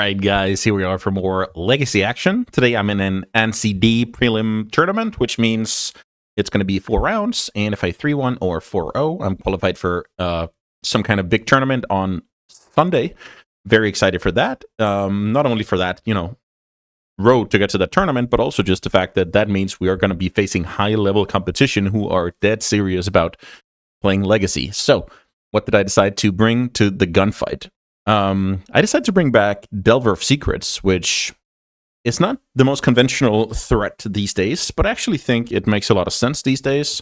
Alright guys, here we are for more Legacy action. Today I'm in an AnziD prelim tournament, which means it's going to be 4 rounds, and if I 3-1 or 4-0, I'm qualified for some kind of big tournament on Sunday. Very excited for that. Not only for that, road to get to that tournament, but also just the fact that that means we are going to be facing high-level competition who are dead serious about playing Legacy. So, what did I decide to bring to the gunfight? I decided to bring back Delver of Secrets, which is not the most conventional threat these days, but I actually think it makes a lot of sense these days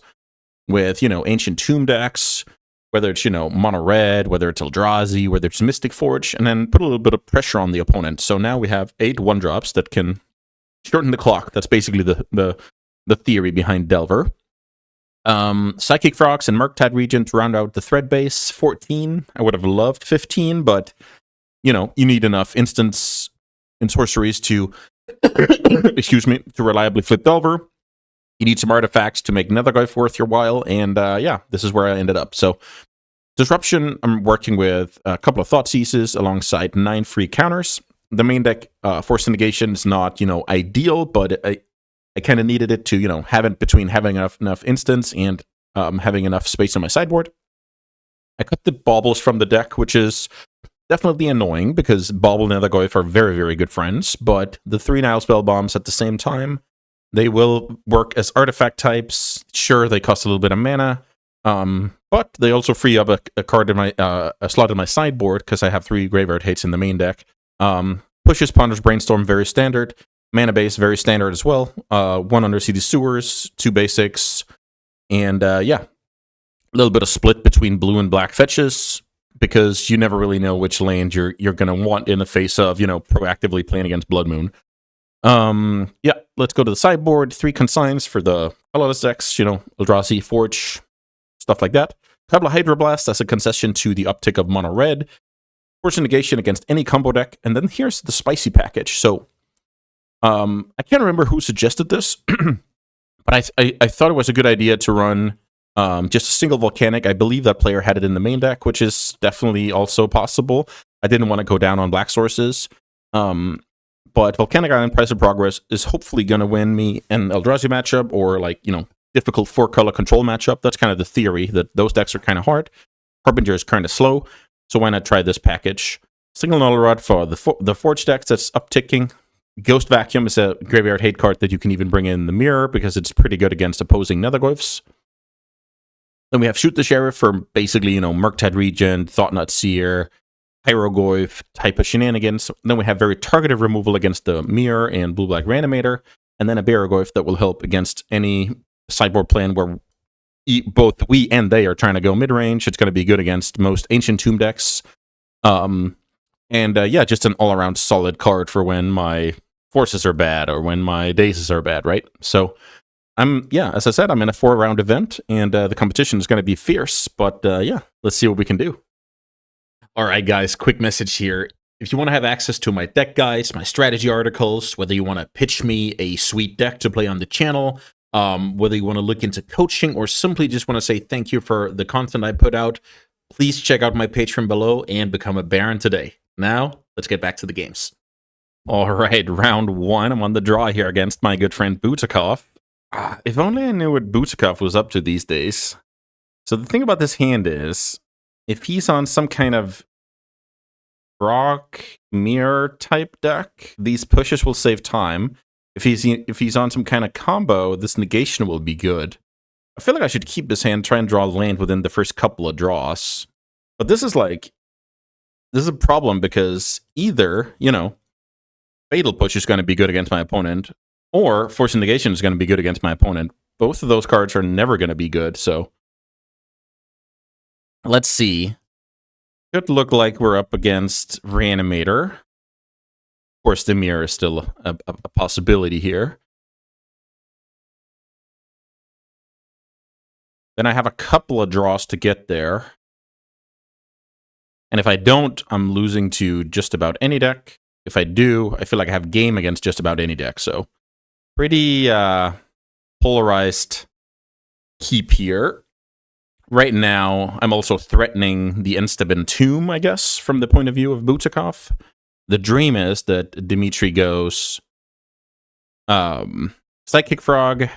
with, Ancient Tomb decks, whether it's, Mono Red, whether it's Eldrazi, whether it's Mystic Forge, and then put a little bit of pressure on the opponent. So now we have 8 1-drops that can shorten the clock. That's basically the theory behind Delver. Psychic Frogs and Murktide Regent to round out the thread base. 14. I would have loved 15, but you need enough instants and sorceries to excuse me, to reliably flip Delver. You need some artifacts to make Nethergoyf worth your while, and yeah, this is where I ended up. So Disruption, I'm working with a couple of Thoughtseizes alongside 9 free counters. The main deck, Force Negation, is not, ideal, but I kind of needed it to, have it between having enough instants and having enough space on my sideboard. I cut the Baubles from the deck, which is definitely annoying because Bauble and Nethergoyf are very, very good friends, but the 3 Nile Spell Bombs at the same time, they will work as artifact types. Sure, they cost a little bit of mana, but they also free up a card in my a slot in my sideboard because I have 3 Graveyard Hates in the main deck. Pushes, Ponders, Brainstorm, very standard. Mana base, very standard as well. 1 Undercity Sewers, 2 basics, and yeah, a little bit of split between blue and black fetches because you never really know which land you're gonna want in the face of proactively playing against Blood Moon. Yeah, let's go to the sideboard. 3 consigns for the colorless decks. Eldrazi, Forge, stuff like that. A couple of Hydroblasts as a concession to the uptick of Mono Red. Force Negation against any combo deck, and then here's the spicy package. So. I can't remember who suggested this, but I thought it was a good idea to run just a single Volcanic. I believe that player had it in the main deck, which is definitely also possible. I didn't want to go down on black sources, but Volcanic Island Price of Progress is hopefully going to win me an Eldrazi matchup or difficult 4-color control matchup. That's kind of the theory, that those decks are kind of hard. Harbinger is kind of slow, so why not try this package? Single Null Rod for the Forge decks that's upticking. Ghost Vacuum is a Graveyard Hate card that you can even bring in the mirror because it's pretty good against opposing Nethergoyfs. Then we have Shoot the Sheriff for basically, Murktide Regent, Thoughtnut Seer, Hierogoyf type of shenanigans. Then we have very targeted removal against the mirror and blue-black Reanimator, and then a Baragoyf that will help against any sideboard plan where both we and they are trying to go mid-range. It's going to be good against most Ancient Tomb decks. And yeah, just an all-around solid card for when my forces are bad or when my dazes are bad, right? So, as I said, I'm in a 4-round event, and the competition is going to be fierce, but yeah, let's see what we can do. All right, guys, quick message here. If you want to have access to my deck guides, my strategy articles, whether you want to pitch me a sweet deck to play on the channel, whether you want to look into coaching, or simply just want to say thank you for the content I put out, please check out my Patreon below and become a Baron today. Now, let's get back to the games. All right, round 1. I'm on the draw here against my good friend Butakov. If only I knew what Butakov was up to these days. So the thing about this hand is, if he's on some kind of rock mirror type deck, these pushes will save time. If he's on some kind of combo, this negation will be good. I feel like I should keep this hand, try and draw land within the first couple of draws. But this is a problem because either, Fatal Push is going to be good against my opponent, or Force Negation is going to be good against my opponent. Both of those cards are never going to be good, so let's see. Could look like we're up against Reanimator. Of course, the mirror is still a possibility here. Then I have a couple of draws to get there. And if I don't, I'm losing to just about any deck. If I do, I feel like I have game against just about any deck. So, pretty polarized keep here. Right now, I'm also threatening the Instabin Tomb, I guess, from the point of view of Butakov. the dream is that Dimitri goes Psychic Frog.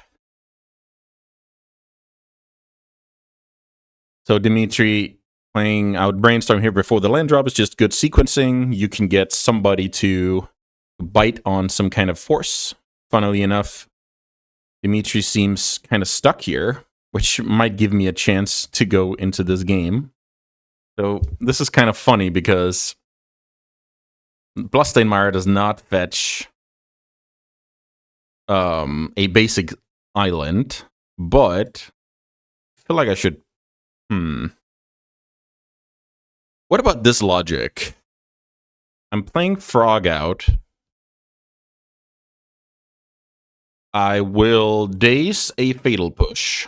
So Dimitri playing out Brainstorm here before the land drop is just good sequencing. You can get somebody to bite on some kind of force. Funnily enough, Dimitri seems kind of stuck here, which might give me a chance to go into this game. So this is kind of funny because Bloodstainmire does not fetch a basic island, but I feel like I should... What about this logic? I'm playing Frog out. I will daze a Fatal Push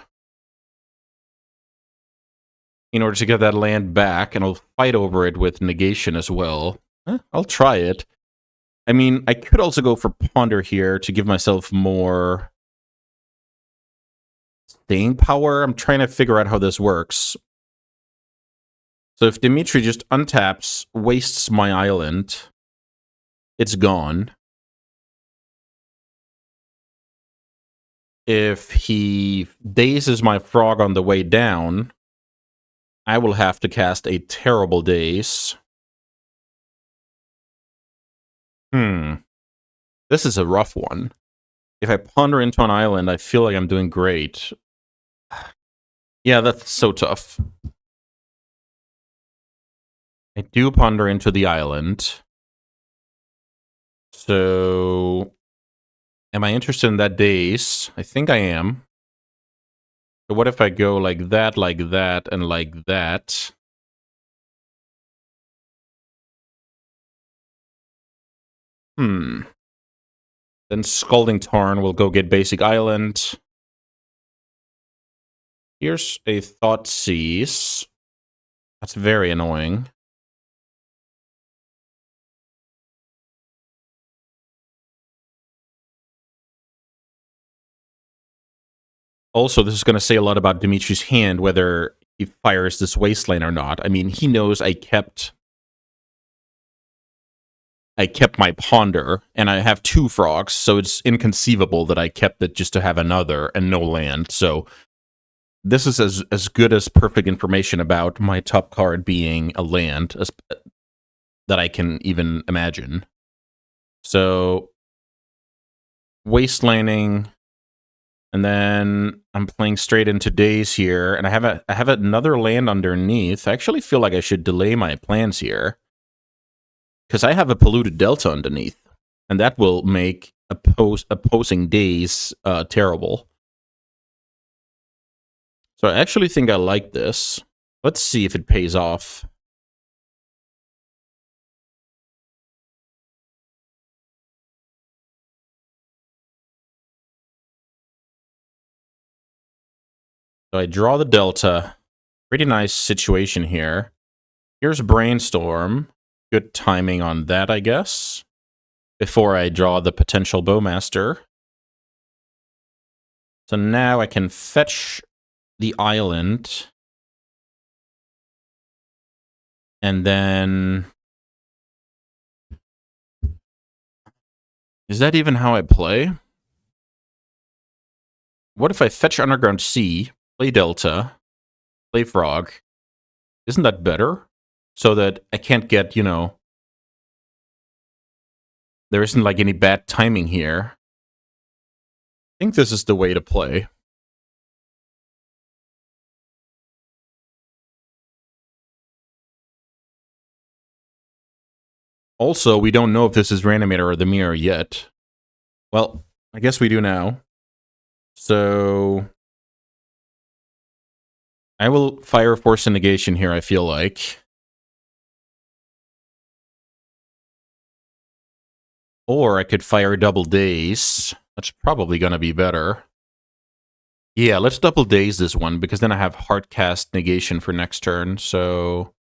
in order to get that land back, and I'll fight over it with negation as well. I'll try it. I mean, I could also go for Ponder here to give myself more staying power. I'm trying to figure out how this works. So if Dimitri just untaps, wastes my island, it's gone. If he dazes my Frog on the way down, I will have to cast a terrible daze. This is a rough one. If I ponder into an island, I feel like I'm doing great. Yeah, that's so tough. I do ponder into the island. So, am I interested in that daze? I think I am. So what if I go like that, and like that? Then Scalding Tarn will go get basic island. Here's a Thoughtseize. That's very annoying. Also, this is going to say a lot about Dimitri's hand, whether he fires this Wasteland or not. I mean, he knows I kept my Ponder, and I have 2 Frogs, so it's inconceivable that I kept it just to have another and no land. So this is as good as perfect information about my top card being a land that I can even imagine. So Wastelanding, and then I'm playing straight into Daze here, and I have another land underneath. I actually feel like I should delay my plans here, because I have a Polluted Delta underneath, and that will make opposing Daze terrible. So I actually think I like this. Let's see if it pays off. So I draw the Delta. Pretty nice situation here. Here's Brainstorm. Good timing on that, I guess. Before I draw the potential Bowmaster. So now I can fetch the island. And then... Is that even how I play? What if I fetch Underground Sea, play Delta, play Frog? Isn't that better? So that I can't get, you know... There isn't like any bad timing here. I think this is the way to play. Also, we don't know if this is Reanimator or the Mirror yet. Well, I guess we do now. So... I will fire Force Negation here, I feel like. Or I could fire Double Daze. That's probably going to be better. Yeah, let's Double Daze this one, because then I have Heartcast Negation for next turn, so...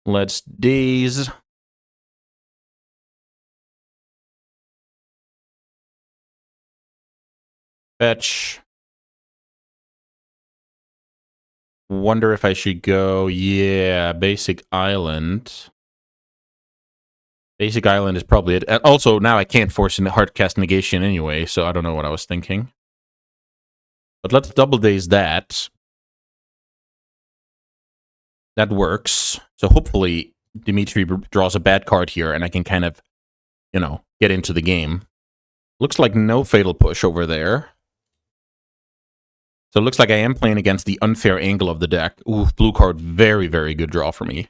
Let's Daze. Fetch. Wonder if I should go... Yeah, Basic Island. Basic Island is probably it. And also, now I can't force a hardcast negation anyway, so I don't know what I was thinking. But let's double daze that. That works. So hopefully Dimitri draws a bad card here, and I can kind of, you know, get into the game. Looks like no fatal push over there. So it looks like I am playing against the unfair angle of the deck. Ooh, blue card, very, very good draw for me.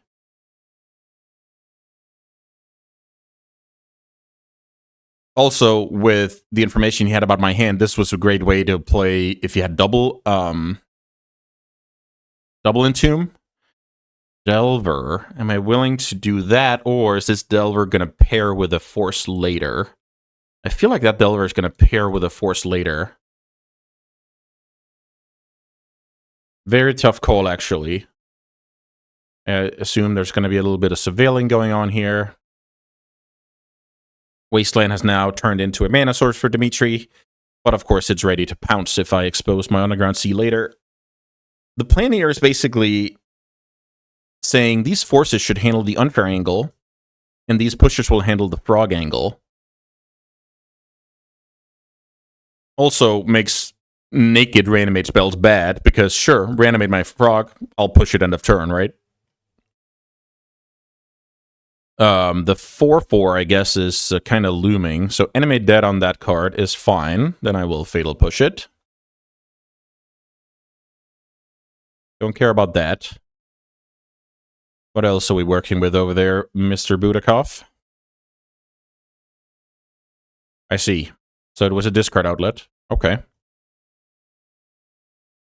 Also, with the information he had about my hand, this was a great way to play if you had double Entomb. Delver. Am I willing to do that, or is this Delver going to pair with a Force later? I feel like that Delver is going to pair with a Force later. Very tough call, actually. I assume there's going to be a little bit of surveilling going on here. Wasteland has now turned into a mana source for Dimitri, but of course it's ready to pounce if I expose my Underground Sea later. The plan here is basically saying these forces should handle the unfair angle, and these pushers will handle the frog angle. Also makes naked reanimate spells bad, because sure, reanimate my frog, I'll push it end of turn, right? The 4/4, I guess, is kind of looming. So animate dead on that card is fine. Then I will fatal push it. Don't care about that. What else are we working with over there, Mr. Budakov? I see. So it was a discard outlet. Okay.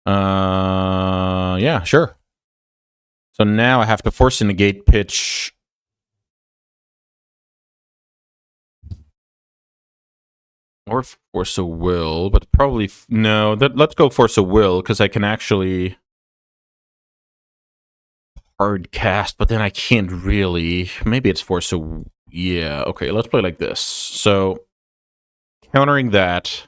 Yeah, sure. So now I have to force a negate pitch. Or force a will, but probably no. Let's go force a will, because I can actually hard cast, but then I can't really. Maybe it's force a. Yeah, okay. Let's play like this. So countering that,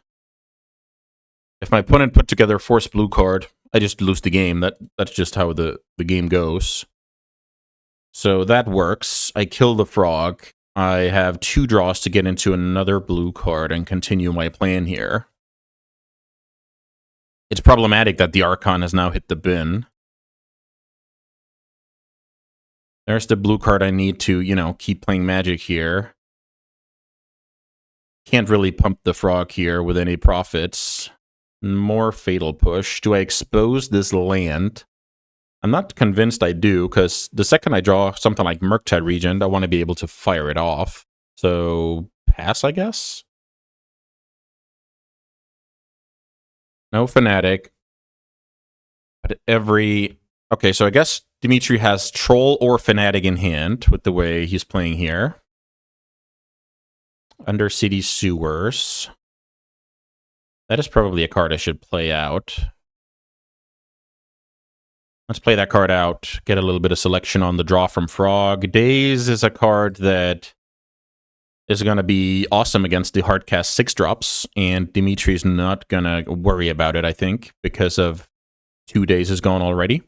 if my opponent put together a force blue card, I just lose the game. That's just how the game goes. So that works. I kill the frog. I have 2 draws to get into another blue card and continue my plan here. It's problematic that the Archon has now hit the bin. There's the blue card I need to, you know, keep playing Magic here. Can't really pump the frog here with any profits. More fatal push. Do I expose this land? I'm not convinced I do, because the second I draw something like Murktide Regent, I want to be able to fire it off. So, pass, I guess? No Fanatic. But every... Okay, so I guess Dimitri has Troll or Fanatic in hand with the way he's playing here. Undercity Sewers. That is probably a card I should play out. Let's play that card out, get a little bit of selection on the draw from Frog. Daze is a card that is going to be awesome against the hardcast 6-drops, and Dimitri's not going to worry about it, I think, because of 2 days is gone already.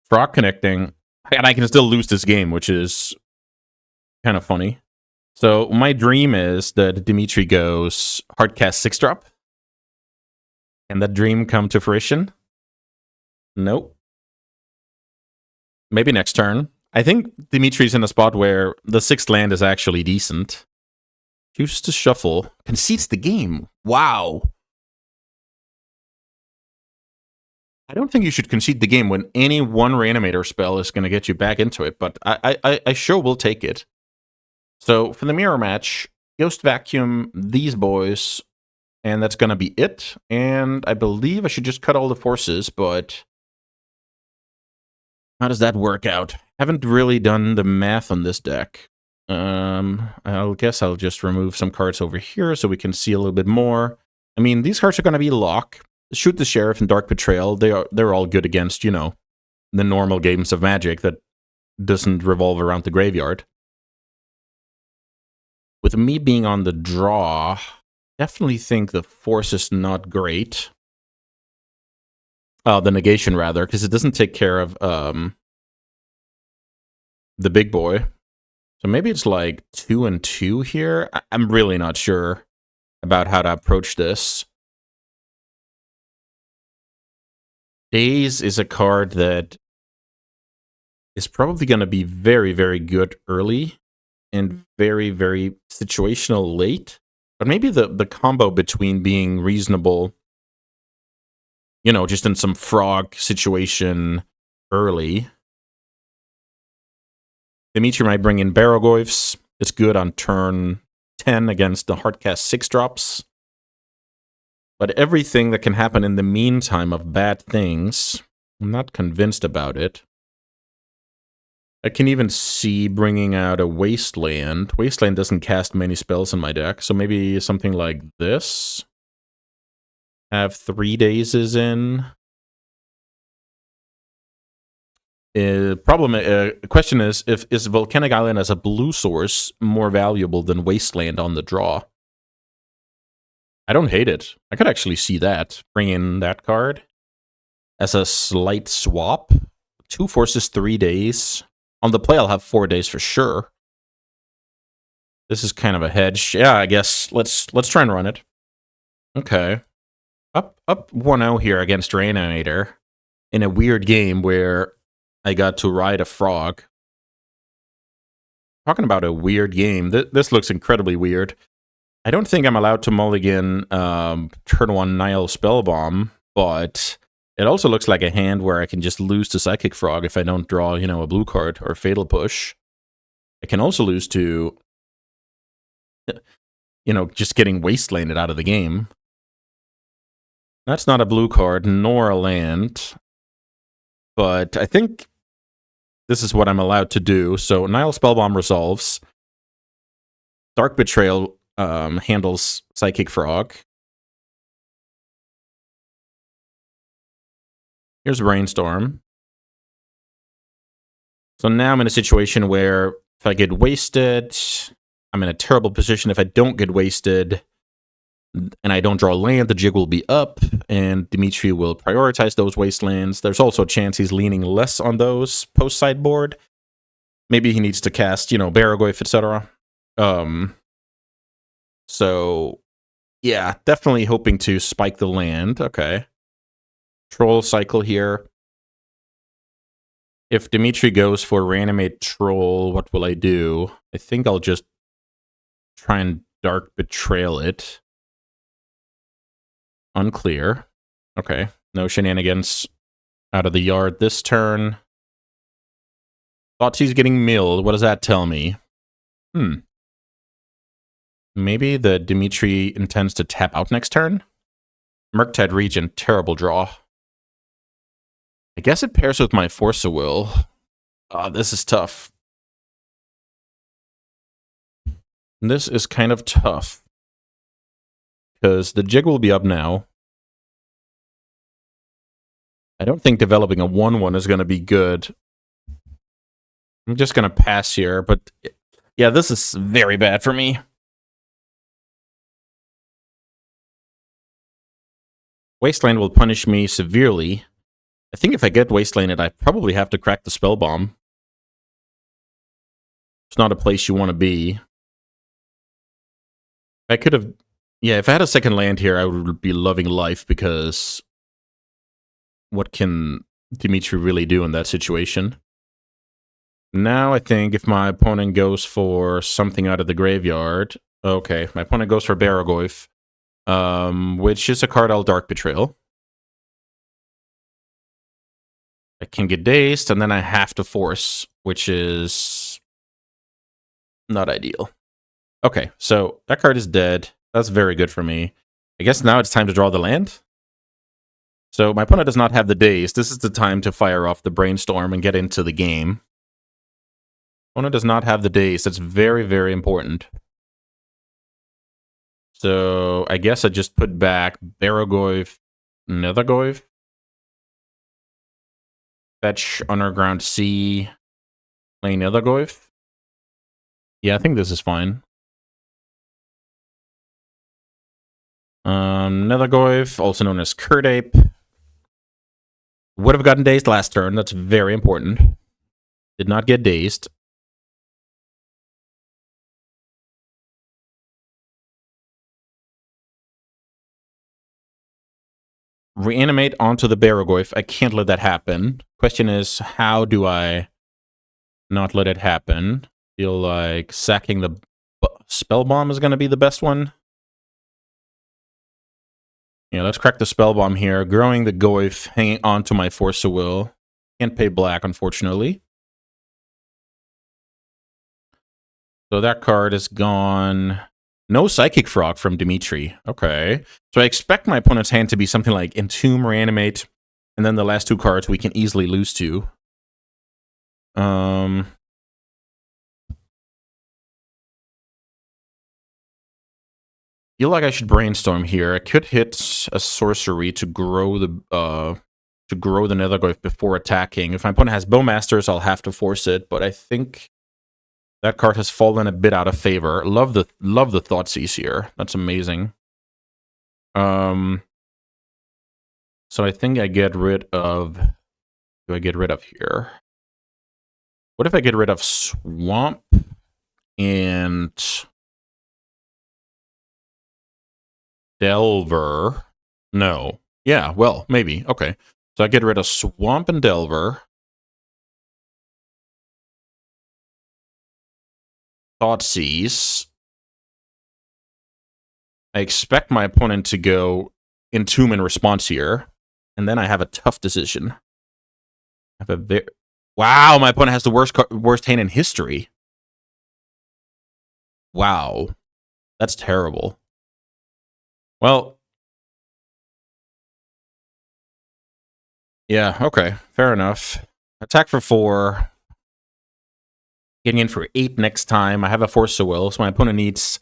Frog connecting, and I can still lose this game, which is kind of funny. So my dream is that Dimitri goes hardcast 6-drop, and that dream come to fruition. Nope. Maybe next turn. I think Dimitri's in a spot where the 6th land is actually decent. Chooses to shuffle. Concedes the game. Wow. I don't think you should concede the game when any one Reanimator spell is going to get you back into it, but I sure will take it. So for the mirror match, Ghost Vacuum these boys, and that's going to be it. And I believe I should just cut all the forces, but... how does that work out? Haven't really done the math on this deck. I guess I'll just remove some cards over here so we can see a little bit more. I mean, these cards are going to be lock. Shoot the Sheriff and Dark Betrayal. They're all good against, you know, the normal games of Magic that doesn't revolve around the graveyard. With me being on the draw, definitely think the Force is not great. The negation, rather, because it doesn't take care of the big boy. So maybe it's like 2 and 2 here. I'm really not sure about how to approach this. Daze is a card that is probably going to be very, very good early and very, very situational late. But maybe the combo between being reasonable, you know, just in some frog situation early. Dimitri might bring in Barrogoyfs. It's good on turn 10 against the Hardcast 6-drops. But everything that can happen in the meantime of bad things, I'm not convinced about it. I can even see bringing out a Wasteland. Wasteland doesn't cast many spells in my deck, so maybe something like this. Have 3 dazes in. Question is Volcanic Island as a blue source more valuable than Wasteland on the draw? I don't hate it. I could actually see that. Bring in that card as a slight swap. 2 forces, 3 days. On the play, I'll have 4 days for sure. This is kind of a hedge. Yeah, I guess let's try and run it. Okay. Up 1-0 here against Reanimator in a weird game where I got to ride a frog. Talking about a weird game. This looks incredibly weird. I don't think I'm allowed to mulligan turn 1 Nile Spellbomb, but it also looks like a hand where I can just lose to Psychic Frog if I don't draw, you know, a blue card or Fatal Push. I can also lose to, you know, just getting Wastelanded out of the game. That's not a blue card, nor a land. But I think this is what I'm allowed to do. So Nile Spellbomb resolves. Dark Betrayal handles Psychic Frog. Here's Brainstorm. So now I'm in a situation where if I get wasted, I'm in a terrible position. If I don't get wasted and I don't draw land, the jig will be up, and Dimitri will prioritize those wastelands. There's also a chance he's leaning less on those post-sideboard. Maybe he needs to cast, you know, Barrogoyf, etc. So, yeah, definitely hoping to spike the land. Okay. Troll cycle here. If Dimitri goes for Reanimate Troll, what will I do? I think I'll just try and Dark Betrayal it. Unclear. Okay. No shenanigans out of the yard this turn. Thoughts he's getting milled. What does that tell me? Maybe the Dimitri intends to tap out next turn? Murktide Region, terrible draw. I guess it pairs with my Force of Will. This is tough. This is kind of tough. Because the jig will be up now. I don't think developing a 1-1 is going to be good. I'm just going to pass here, but yeah, this is very bad for me. Wasteland will punish me severely. I think if I get Wastelanded, I probably have to crack the Spell Bomb. It's not a place you want to be. I could have... Yeah, if I had a second land here, I would be loving life, because what can Dimitri really do in that situation? Now I think if my opponent goes for something out of the graveyard... Okay, my opponent goes for Barrogoyf, which is a card I'll Dark Betrayal. I can get dazed, and then I have to force, which is not ideal. Okay, so that card is dead. That's very good for me. I guess now it's time to draw the land. So my opponent does not have the daze. This is the time to fire off the Brainstorm and get into the game. Opponent does not have the daze. That's very, very important. So I guess I just put back Barrogoyf, Nethergoyf. Fetch Underground Sea, play Nethergoyf. Yeah, I think this is fine. Nethergoyf, also known as Curdape. Would have gotten dazed last turn. That's very important. Did not get dazed. reanimate onto the Baragorf. I can't let that happen. Question is, how do I not let it happen? Feel like sacking the spell bomb is going to be the best one. Yeah, let's crack the spell bomb here. Growing the Goyf, hanging on to my Force of Will. Can't pay black, unfortunately. So that card is gone. No Psychic Frog from Dimitri. Okay. So I expect my opponent's hand to be something like Entomb, Reanimate, and then the last two cards we can easily lose to. Feel like I should brainstorm here. I could hit a sorcery to grow the Netherglyph before attacking. If my opponent has Bowmasters, I'll have to force it, but I think that card has fallen a bit out of favor. Love the Thoughtseize here. That's amazing. So I think I get rid of... Do I get rid of here? What if I get rid of Swamp and Delver? No. Yeah, well, maybe. Okay. So I get rid of Swamp and Delver. Thoughtseize. I expect my opponent to go Entomb in response here. And then I have a tough decision. I have a wow, my opponent has the worst hand in history. Wow. That's terrible. Well, yeah, okay. Fair enough. Attack for 4. Getting in for 8 next time. I have a Force of Will, so my opponent needs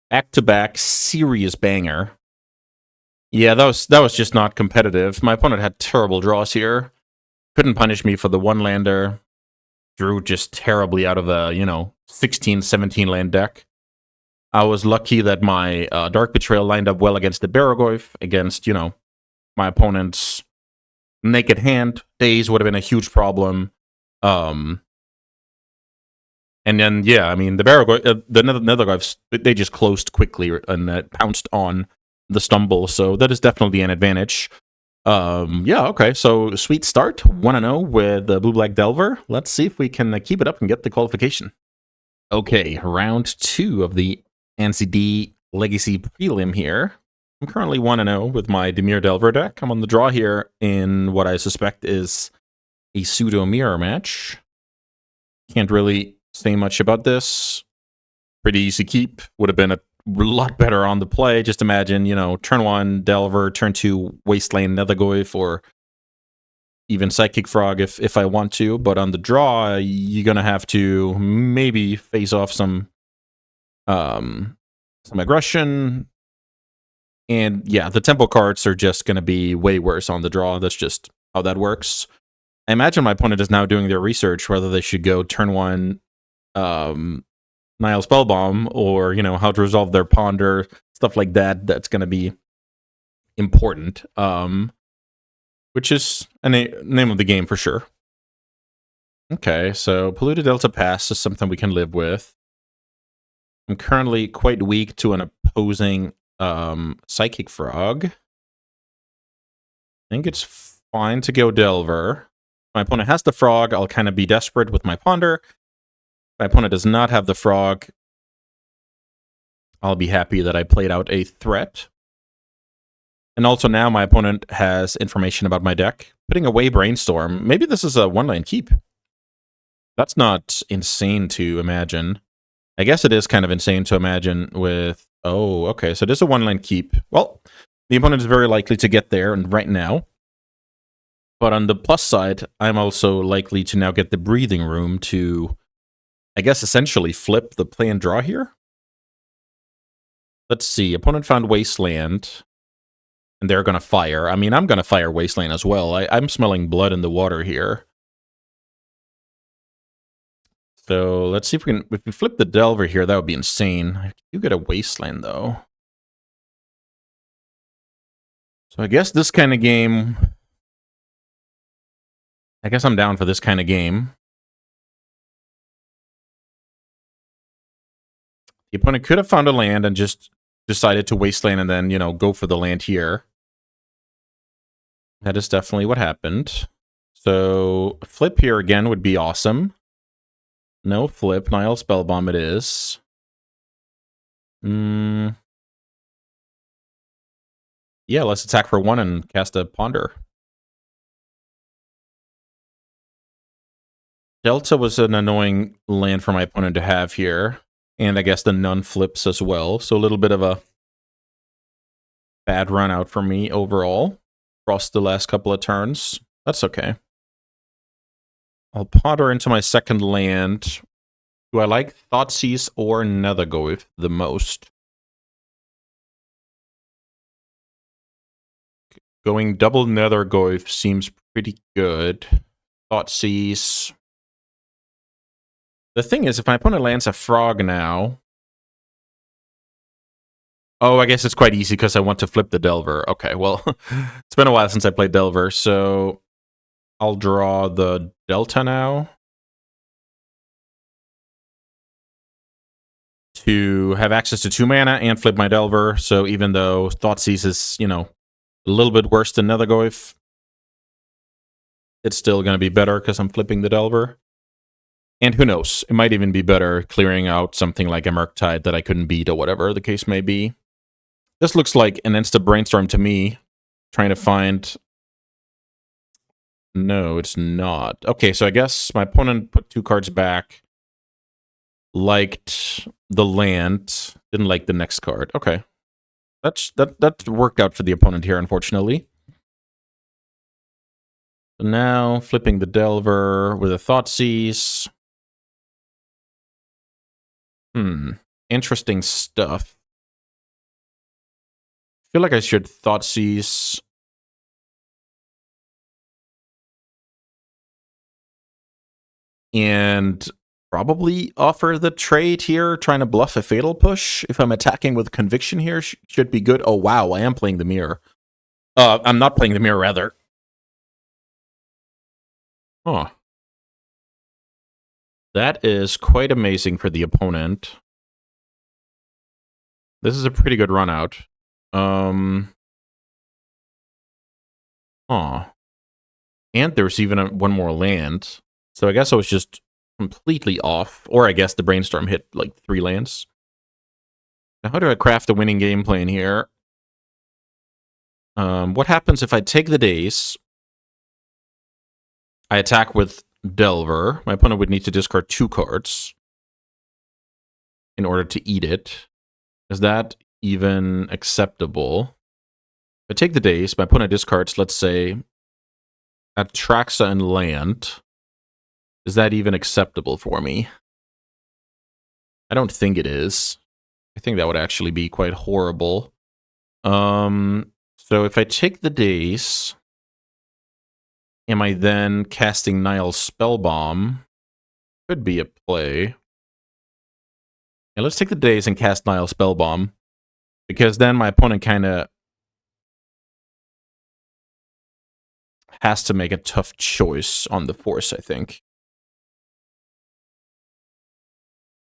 back-to-back serious banger. Yeah, that was just not competitive. My opponent had terrible draws here. Couldn't punish me for the one-lander. Drew just terribly out of a, 16, 17 land deck. I was lucky that my Dark Betrayal lined up well against the Baragorf, against, my opponent's naked hand. Daze would have been a huge problem. And then, yeah, I mean, the Baragorf, the Netherglyphs, they just closed quickly and pounced on the stumble, so that is definitely an advantage. Yeah, okay, so sweet start, 1-0 with the Blue-Black Delver. Let's see if we can keep it up and get the qualification. Okay, round 2 of the AnziD Legacy Prelim here. I'm currently 1-0 with my Dimir Delver deck. I'm on the draw here in what I suspect is a pseudo-mirror match. Can't really say much about this. Pretty easy keep. Would have been a lot better on the play. Just imagine, turn 1 Delver, turn 2 Wasteland Netherglyph, or even Psychic Frog if I want to. But on the draw, you're gonna have to maybe face off some aggression. And yeah, the tempo cards are just gonna be way worse on the draw. That's just how that works. I imagine my opponent is now doing their research whether they should go turn 1 Nile Spellbomb, or, how to resolve their Ponder, stuff like that. That's going to be important, which is a name of the game for sure. Okay, so Polluted Delta Pass is something we can live with. I'm currently quite weak to an opposing Psychic Frog. I think it's fine to go Delver. My opponent has the Frog. I'll kind of be desperate with my Ponder. My opponent does not have the Frog. I'll be happy that I played out a threat. And also now my opponent has information about my deck. Putting away Brainstorm. Maybe this is a one-line keep. That's not insane to imagine. I guess it is kind of insane to imagine with... Oh, okay, so it is a one-line keep. Well, the opponent is very likely to get there and right now. But on the plus side, I'm also likely to now get the breathing room to... I guess essentially flip the play and draw here. Let's see. Opponent found Wasteland. And they're going to fire. I mean, I'm going to fire Wasteland as well. I'm smelling blood in the water here. So let's see if we can... If we flip the Delver here, that would be insane. You get a Wasteland, though. So I guess this kind of game... I guess I'm down for this kind of game. The opponent could have found a land and just decided to Wasteland and then, go for the land here. That is definitely what happened. So flip here again would be awesome. No flip. Nile Spellbomb it is. Yeah, let's attack for 1 and cast a Ponder. Delta was an annoying land for my opponent to have here. And I guess the none flips as well. So a little bit of a bad run out for me overall. Across the last couple of turns. That's okay. I'll ponder into my second land. Do I like Thoughtseize or Nethergoyf the most? Going double Nethergoyf seems pretty good. Thoughtseize. The thing is, if my opponent lands a frog now... Oh, I guess it's quite easy because I want to flip the Delver. Okay, well, it's been a while since I played Delver, so I'll draw the Delta now. To have access to 2 mana and flip my Delver, so even though Thoughtseize is, you know, a little bit worse than Nethergoyf, it's still going to be better because I'm flipping the Delver. And who knows, it might even be better clearing out something like a Murktide that I couldn't beat or whatever the case may be. This looks like an instant brainstorm to me, trying to find... No, it's not. Okay, so I guess my opponent put 2 cards back, liked the land, didn't like the next card. Okay. That worked out for the opponent here, unfortunately. So now, flipping the Delver with a Thoughtseize. Interesting stuff. I feel like I should Thoughtseize. And probably offer the trade here, trying to bluff a Fatal Push. If I'm attacking with Conviction here, should be good. Oh, wow, I am playing the Mirror. I'm not playing the Mirror, rather. Huh. That is quite amazing for the opponent. This is a pretty good run out. And there's even one more land. So I guess I was just completely off. Or I guess the Brainstorm hit like 3 lands. Now how do I craft a winning game plan here? What happens if I take the days? I attack with Delver. My opponent would need to discard 2 cards in order to eat it. Is that even acceptable? If I take the days, my opponent discards, let's say, Atraxa and land. Is that even acceptable for me? I don't think it is. I think that would actually be quite horrible. So if I take the days, am I then casting Nile Spellbomb? Could be a play. Yeah, let's take the days and cast Nile Spellbomb, because then my opponent kind of has to make a tough choice on the force, I think.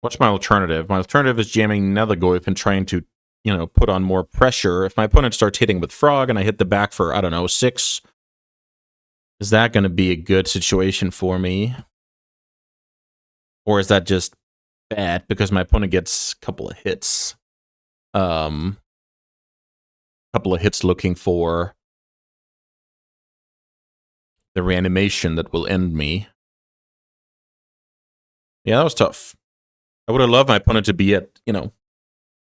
What's my alternative? My alternative is jamming Nethergoyf and trying to, you know, put on more pressure. If my opponent starts hitting with Frog and I hit the back for, I don't know, 6, is that going to be a good situation for me? Or is that just bad because my opponent gets a couple of hits? Couple of hits looking for the reanimation that will end me. Yeah, that was tough. I would have loved my opponent to be at, you know,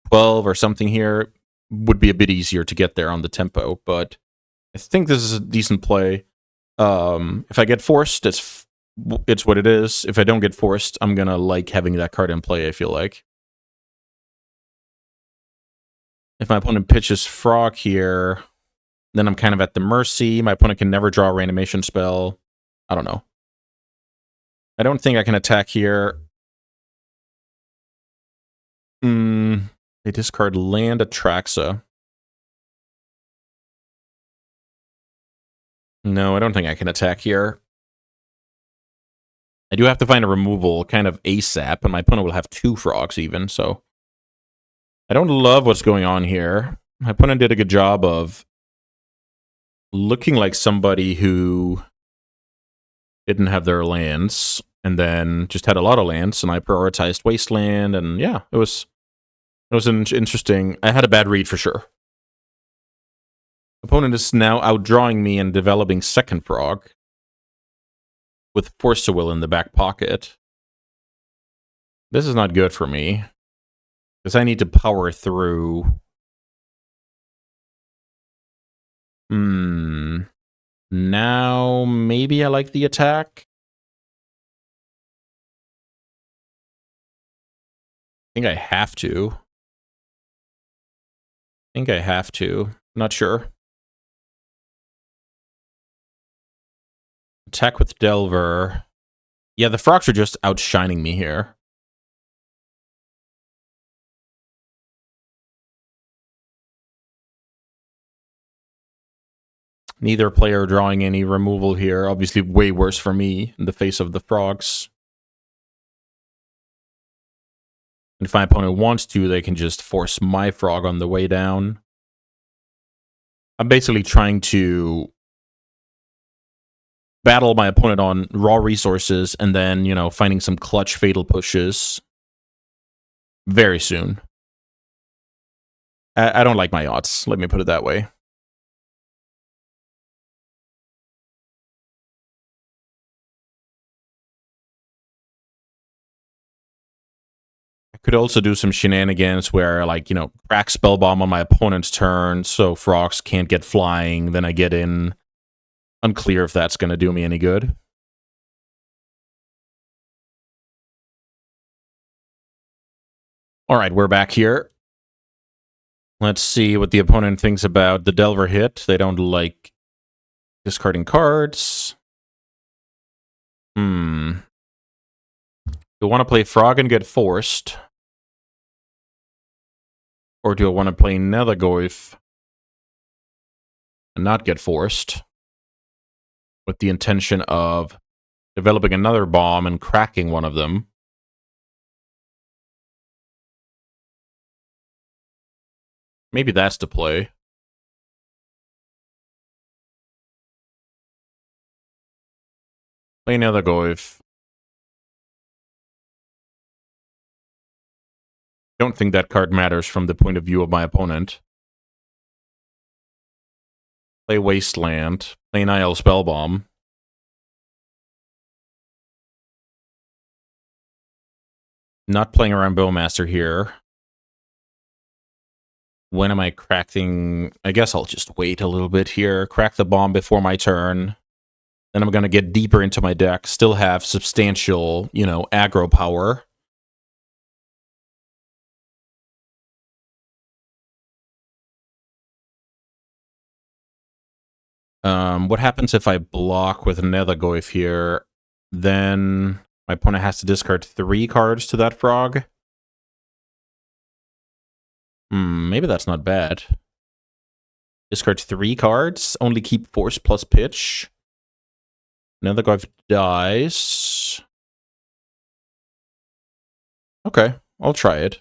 12 or something here. Would be a bit easier to get there on the tempo, but I think this is a decent play. If I get forced, it's what it is. If I don't get forced, I'm gonna like having that card in play, I feel like. If my opponent pitches Frog here, then I'm kind of at the mercy. My opponent can never draw a reanimation spell. I don't know. I don't think I can attack here. They discard land Atraxa. No, I don't think I can attack here. I do have to find a removal kind of ASAP, and my opponent will have 2 frogs even, so... I don't love what's going on here. My opponent did a good job of looking like somebody who didn't have their lands and then just had a lot of lands, and I prioritized Wasteland, and yeah, it was an interesting. I had a bad read for sure. Opponent is now outdrawing me and developing second frog with Force to Will in the back pocket. This is not good for me because I need to power through. Now maybe I like the attack. I think I have to. Not sure. Attack with Delver. Yeah, the frogs are just outshining me here. Neither player drawing any removal here. Obviously way worse for me in the face of the frogs. And if my opponent wants to, they can just force my frog on the way down. I'm basically trying to battle my opponent on raw resources and then, you know, finding some clutch fatal pushes very soon. I don't like my odds, let me put it that way. I could also do some shenanigans where, like, you know, crack Spellbomb on my opponent's turn so frogs can't get flying, then I get in. Unclear if that's going to do me any good. All right, we're back here. Let's see what the opponent thinks about the Delver hit. They don't like discarding cards. Do I want to play Frog and get forced? Or do I want to play Nethergoyf and not get forced? With the intention of developing another bomb and cracking one of them. Maybe that's the play. Play Nethergoyf. Don't think that card matters from the point of view of my opponent. Play Wasteland. Play Nihil Spellbomb. Not playing around Bowmaster here. When am I cracking? I guess I'll just wait a little bit here. Crack the bomb before my turn. Then I'm going to get deeper into my deck. Still have substantial, you know, aggro power. What happens if I block with Nethergoyf here? Then my opponent has to discard 3 cards to that frog. Maybe that's not bad. Discard 3 cards, only keep Force plus Pitch. Nethergoyf dies. Okay, I'll try it.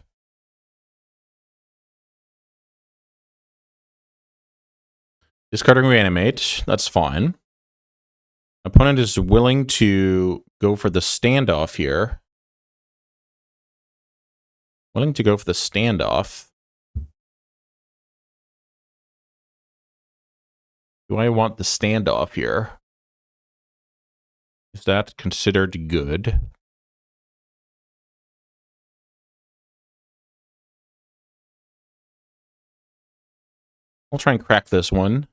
Discarding Reanimate, that's fine. Opponent is willing to go for the standoff here. Willing to go for the standoff. Do I want the standoff here? Is that considered good? I'll try and crack this one.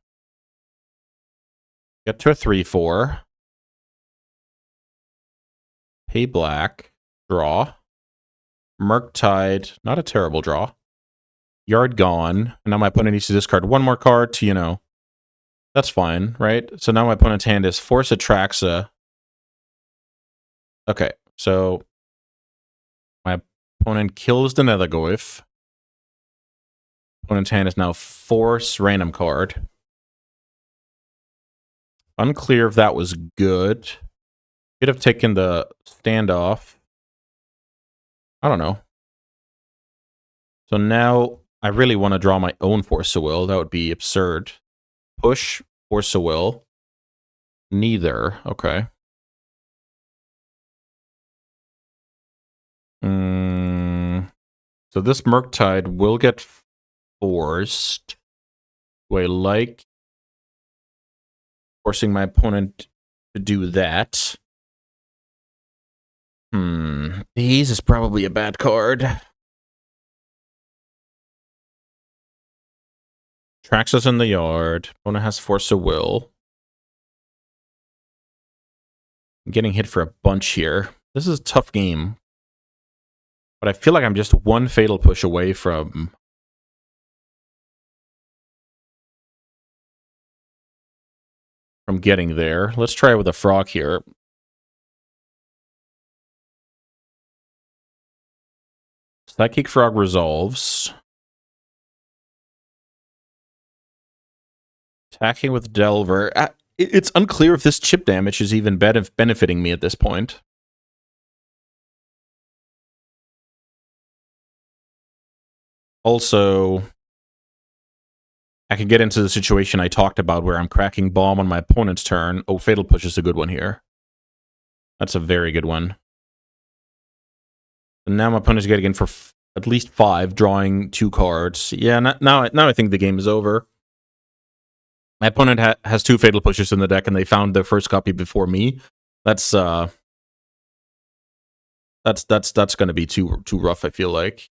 Get to a 3/4. Pay black. Draw. Murktide. Not a terrible draw. Yard gone. And now my opponent needs to discard 1 more card to, you know... That's fine, right? So now my opponent's hand is Force Atraxa. Okay, so... my opponent kills the Nethergoyf. Opponent's hand is now Force Random card. Unclear if that was good. Could have taken the standoff. I don't know. So now I really want to draw my own Force of Will. That would be absurd. Push. Force a Will. Neither. Okay. So this Murktide will get forced. Do I like forcing my opponent to do that? These is probably a bad card. Tracks us in the yard. Opponent has Force of Will. I'm getting hit for a bunch here. This is a tough game. But I feel like I'm just one Fatal Push away from getting there. Let's try it with a Frog here. Psychic Frog resolves. Attacking with Delver. It's unclear if this chip damage is even benefiting me at this point. Also, I can get into the situation I talked about where I'm cracking Bomb on my opponent's turn. Oh, Fatal Push is a good one here. That's a very good one. And now my opponent's getting in for at least 5, drawing 2 cards. Yeah, now I think the game is over. My opponent has 2 Fatal Pushes in the deck, and they found the first copy before me. That's going to be too rough, I feel like.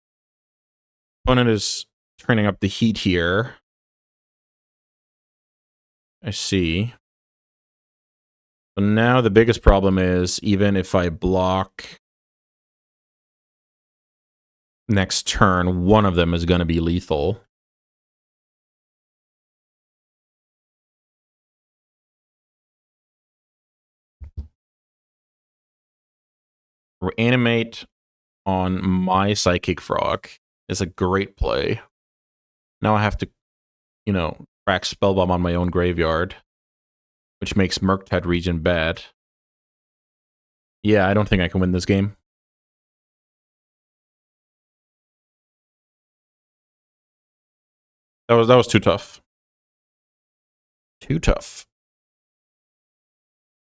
Opponent is turning up the heat here. I see. So now the biggest problem is, even if I block next turn, one of them is going to be lethal. Reanimate on my Psychic Frog is a great play. Now I have to, crack Spellbomb on my own graveyard, which makes Murktide Region bad. Yeah, I don't think I can win this game. That was too tough. Too tough.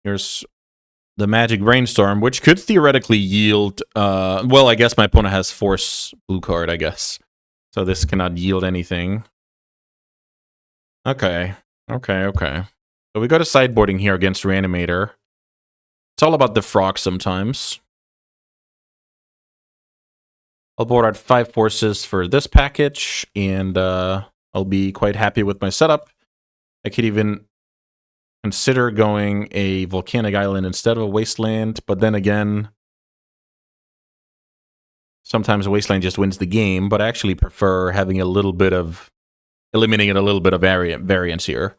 Here's the Magic Brainstorm, which could theoretically yield... well, I guess my opponent has Force blue card, I guess. So this cannot yield anything. Okay. So we go to sideboarding here against Reanimator. It's all about the frog sometimes. I'll board out 5 forces for this package, and I'll be quite happy with my setup. I could even consider going a volcanic island instead of a wasteland, but then again, sometimes a wasteland just wins the game, but I actually prefer having a little bit of, eliminating a little bit of variance here.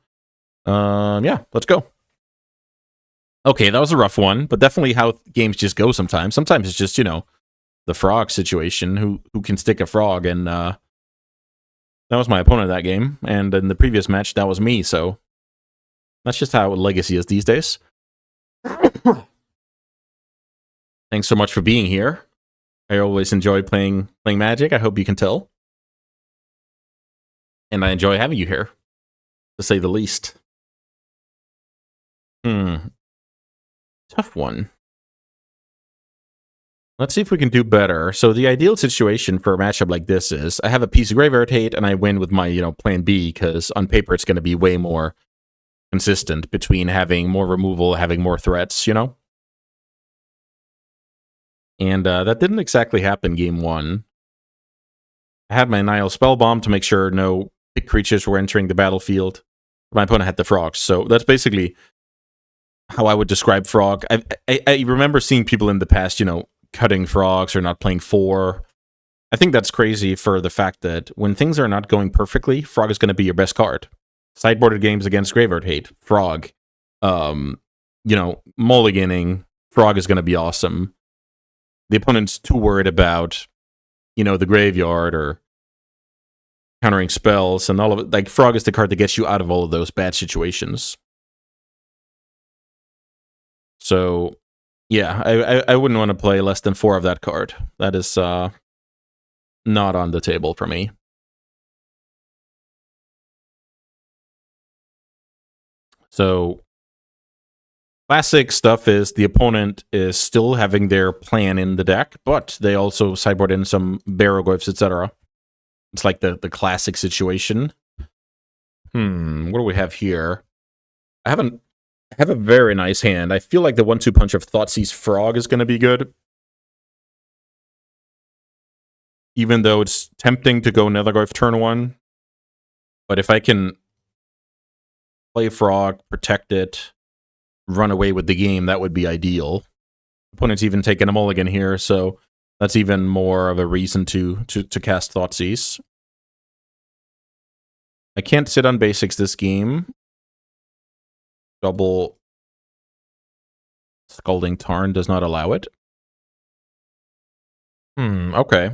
Yeah, let's go. Okay, that was a rough one, but definitely how games just go sometimes. Sometimes it's just, the frog situation, who can stick a frog, and that was my opponent that game, and in the previous match, that was me, so that's just how Legacy is these days. Thanks so much for being here. I always enjoy playing Magic, I hope you can tell. And I enjoy having you here, to say the least. Tough one. Let's see if we can do better. So the ideal situation for a matchup like this is, I have a piece of Graveyard Hate, and I win with my, plan B, because on paper it's going to be way more consistent between having more removal, having more threats, And that didn't exactly happen game 1. I had my Nile Spellbomb to make sure no big creatures were entering the battlefield. My opponent had the frogs, so that's basically how I would describe Frog. I remember seeing people in the past, cutting frogs or not playing 4. I think that's crazy for the fact that when things are not going perfectly, Frog is going to be your best card. Sideboarded games against Graveyard Hate, Frog. Mulliganing, Frog is going to be awesome. The opponent's too worried about, the graveyard or countering spells and all of it. Like, Frog is the card that gets you out of all of those bad situations. So, yeah, I wouldn't want to play less than 4 of that card. That is not on the table for me. So classic stuff is the opponent is still having their plan in the deck, but they also sideboard in some Barrowglyphs, etc. It's like the classic situation. What do we have here? I have a very nice hand. I feel like the 1-2 punch of Thoughtseize Frog is going to be good. Even though it's tempting to go Netherglyph turn 1. But if I can play Frog, protect it, run away with the game, that would be ideal. Opponent's even taking a mulligan here, so that's even more of a reason to cast Thoughtseize. I can't sit on basics this game. Double Scalding Tarn does not allow it. Okay.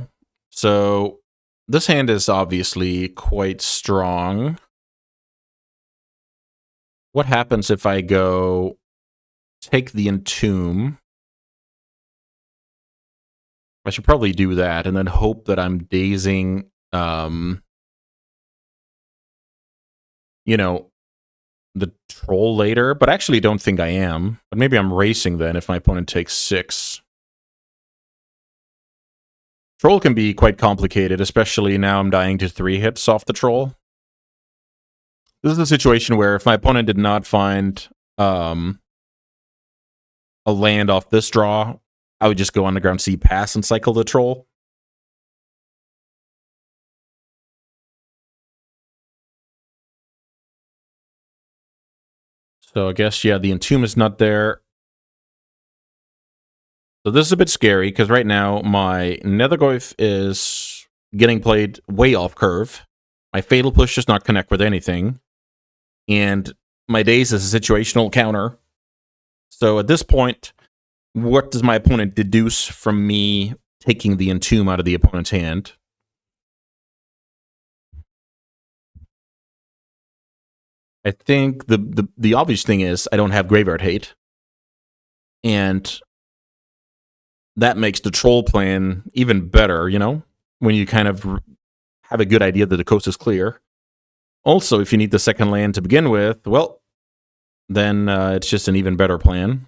So this hand is obviously quite strong. What happens if I go take the Entomb? I should probably do that and then hope that I'm dazing, you know, the troll later, but I actually don't think I am. But maybe I'm racing then if my opponent takes 6. Troll can be quite complicated, especially now I'm dying to 3 hits off the troll. This is a situation where if my opponent did not find a land off this draw, I would just go Underground Sea, pass, and cycle the troll. So I guess, yeah, the Entomb is not there. So this is a bit scary, because right now my Netherglyph is getting played way off curve. My Fatal Push does not connect with anything. And my Daze is a situational counter. So at this point, what does my opponent deduce from me taking the Entomb out of the opponent's hand? I think the obvious thing is I don't have Graveyard Hate. And that makes the troll plan even better, you know? When you kind of have a good idea that the coast is clear. Also, if you need the second land to begin with, well, then it's just an even better plan.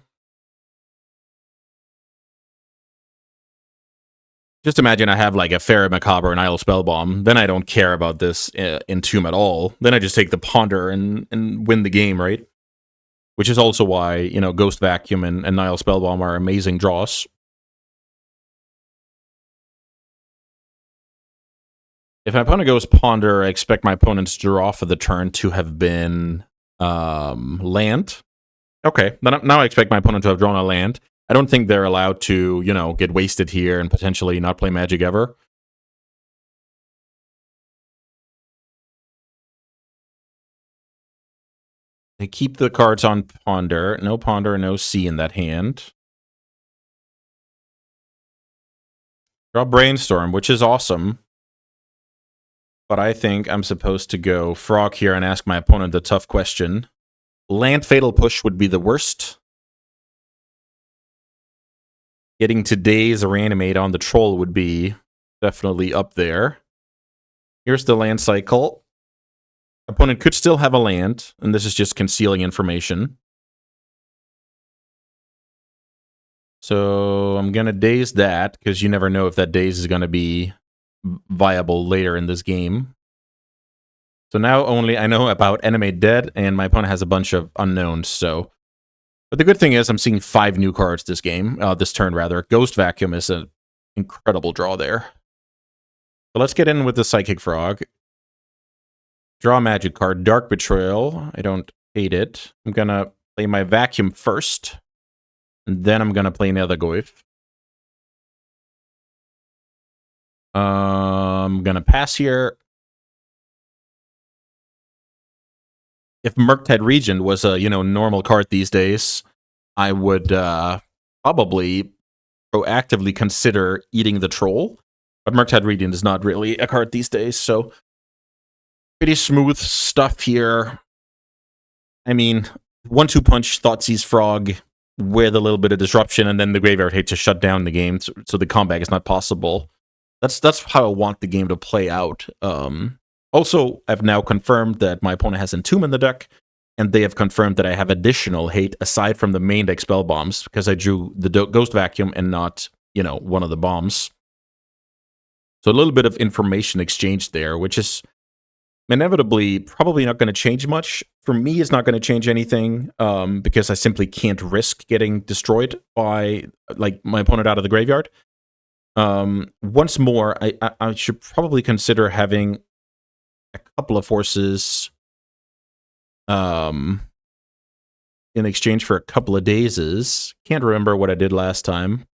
Just imagine I have like a Fairy Macabre and Isle Spellbomb. Then I don't care about this Entomb at all. Then I just take the Ponder and win the game, right? Which is also why, you know, Ghost Vacuum and Nile Spellbomb are amazing draws. If my opponent goes Ponder, I expect my opponent's draw for the turn to have been land. Okay, now I expect my opponent to have drawn a land. I don't think they're allowed to, you know, get wasted here and potentially not play Magic ever. They keep the cards on Ponder. No Ponder, no Sea in that hand. Draw Brainstorm, which is awesome. But I think I'm supposed to go Frog here and ask my opponent the tough question. Land Fatal Push would be the worst. Getting to Daze or Reanimate on the Troll would be definitely up there. Here's the land cycle. Opponent could still have a land, and this is just concealing information. So I'm going to Daze that, because you never know if that Daze is going to be viable later in this game. So now only I know about Animate Dead, and my opponent has a bunch of unknowns, so... But the good thing is I'm seeing 5 new cards this game, this turn rather. Ghost Vacuum is an incredible draw there. So let's get in with the Psychic Frog. Draw a magic card, Dark Betrayal. I don't hate it. I'm gonna play my Vacuum first, and then I'm gonna play Netherglyph. I'm gonna pass here. If Murktide Regent was a, you know, normal card these days, I would probably proactively consider eating the troll. But Murktide Regent is not really a card these days, so pretty smooth stuff here. I mean, 1-2 punch Thoughtseize Frog with a little bit of disruption, and then the Graveyard Hate to shut down the game, so the comeback is not possible. That's how I want the game to play out. Also, I've now confirmed that my opponent has Entomb in the deck, and they have confirmed that I have additional hate aside from the main deck spell bombs because I drew the Ghost Vacuum and not, one of the bombs. So a little bit of information exchange there, which is inevitably probably not going to change much. For me, it's not going to change anything because I simply can't risk getting destroyed by my opponent out of the graveyard. Once more, I should probably consider having a couple of forces in exchange for a couple of dazes. Can't remember what I did last time.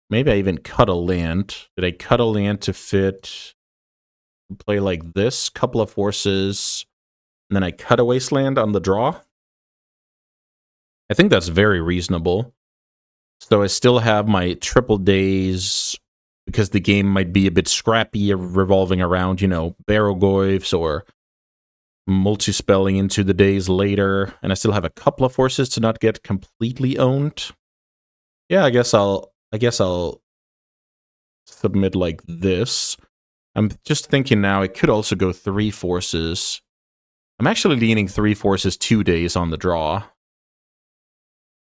Maybe I even cut a land. Did I cut a land to fit play like this? Couple of forces, and then I cut a wasteland on the draw? I think that's very reasonable. So I still have my triple daze because the game might be a bit scrappy, revolving around, Barrogoyfs or multi-spelling into the days later, and I still have a couple of forces to not get completely owned. Yeah, I guess I'll submit like this. I'm just thinking now I could also go 3 forces. I'm actually leaning 3 forces 2 days on the draw.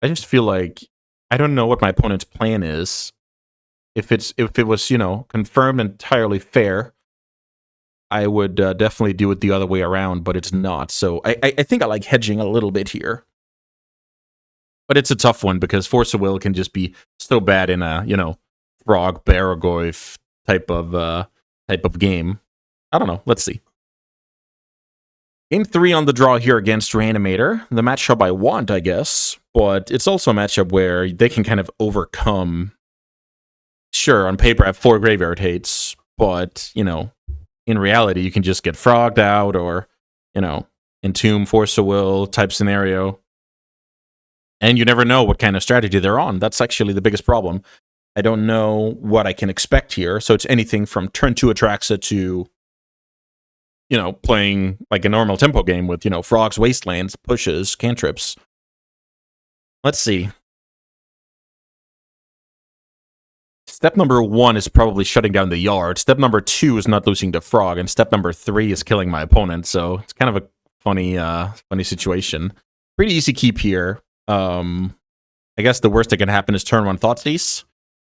I just feel like I don't know what my opponent's plan is. If it was, confirmed entirely fair, I would definitely do it the other way around, but it's not. So I think I like hedging a little bit here. But it's a tough one because Force of Will can just be so bad in a, Frog Barrogoyf type of game. I don't know. Let's see. Game 3 on the draw here against Reanimator. The matchup I want, I guess, but it's also a matchup where they can kind of overcome. Sure, on paper I have 4 graveyard hates, but, in reality you can just get frogged out or, entomb Force of Will type scenario. And you never know what kind of strategy they're on. That's actually the biggest problem. I don't know what I can expect here. So it's anything from turn 2 Atraxa to, playing like a normal tempo game with, frogs, wastelands, pushes, cantrips. Let's see. Step number 1 is probably shutting down the yard. Step number 2 is not losing the frog. And step number 3 is killing my opponent. So it's kind of a funny situation. Pretty easy keep here. I guess the worst that can happen is turn 1 Thoughtseize.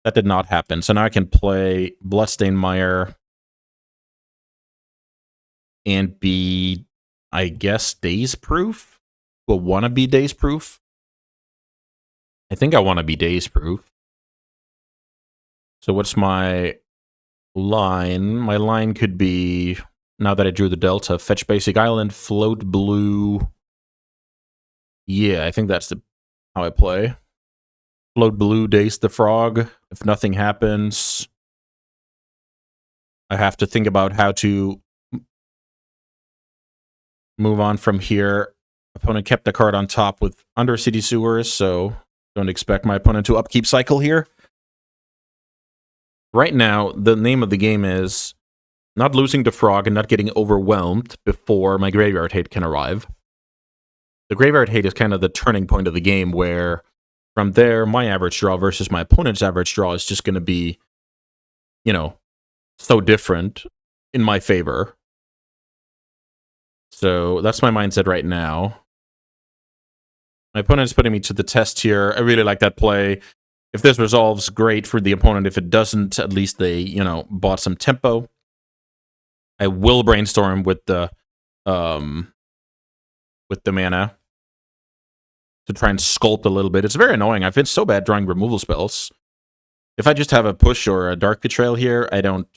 That did not happen. So now I can play Bloodstained Mire and be, I guess, daze proof? Will want to be daze proof? I think I want to be daze proof. So what's my line? My line could be, now that I drew the Delta, fetch basic island, float blue. Yeah, I think that's how I play. Float blue, daze the frog. If nothing happens, I have to think about how to move on from here. Opponent kept the card on top with Undercity Sewers, so don't expect my opponent to upkeep cycle here. Right now, the name of the game is not losing the frog and not getting overwhelmed before my graveyard hate can arrive. The graveyard hate is kind of the turning point of the game where from there, my average draw versus my opponent's average draw is just going to be, so different in my favor. So that's my mindset right now. My opponent's putting me to the test here. I really like that play. If this resolves, great for the opponent. If it doesn't, at least they, bought some tempo. I will brainstorm with the mana to try and sculpt a little bit. It's very annoying. I've been so bad drawing removal spells. If I just have a push or a Dark Betrayal here, I don't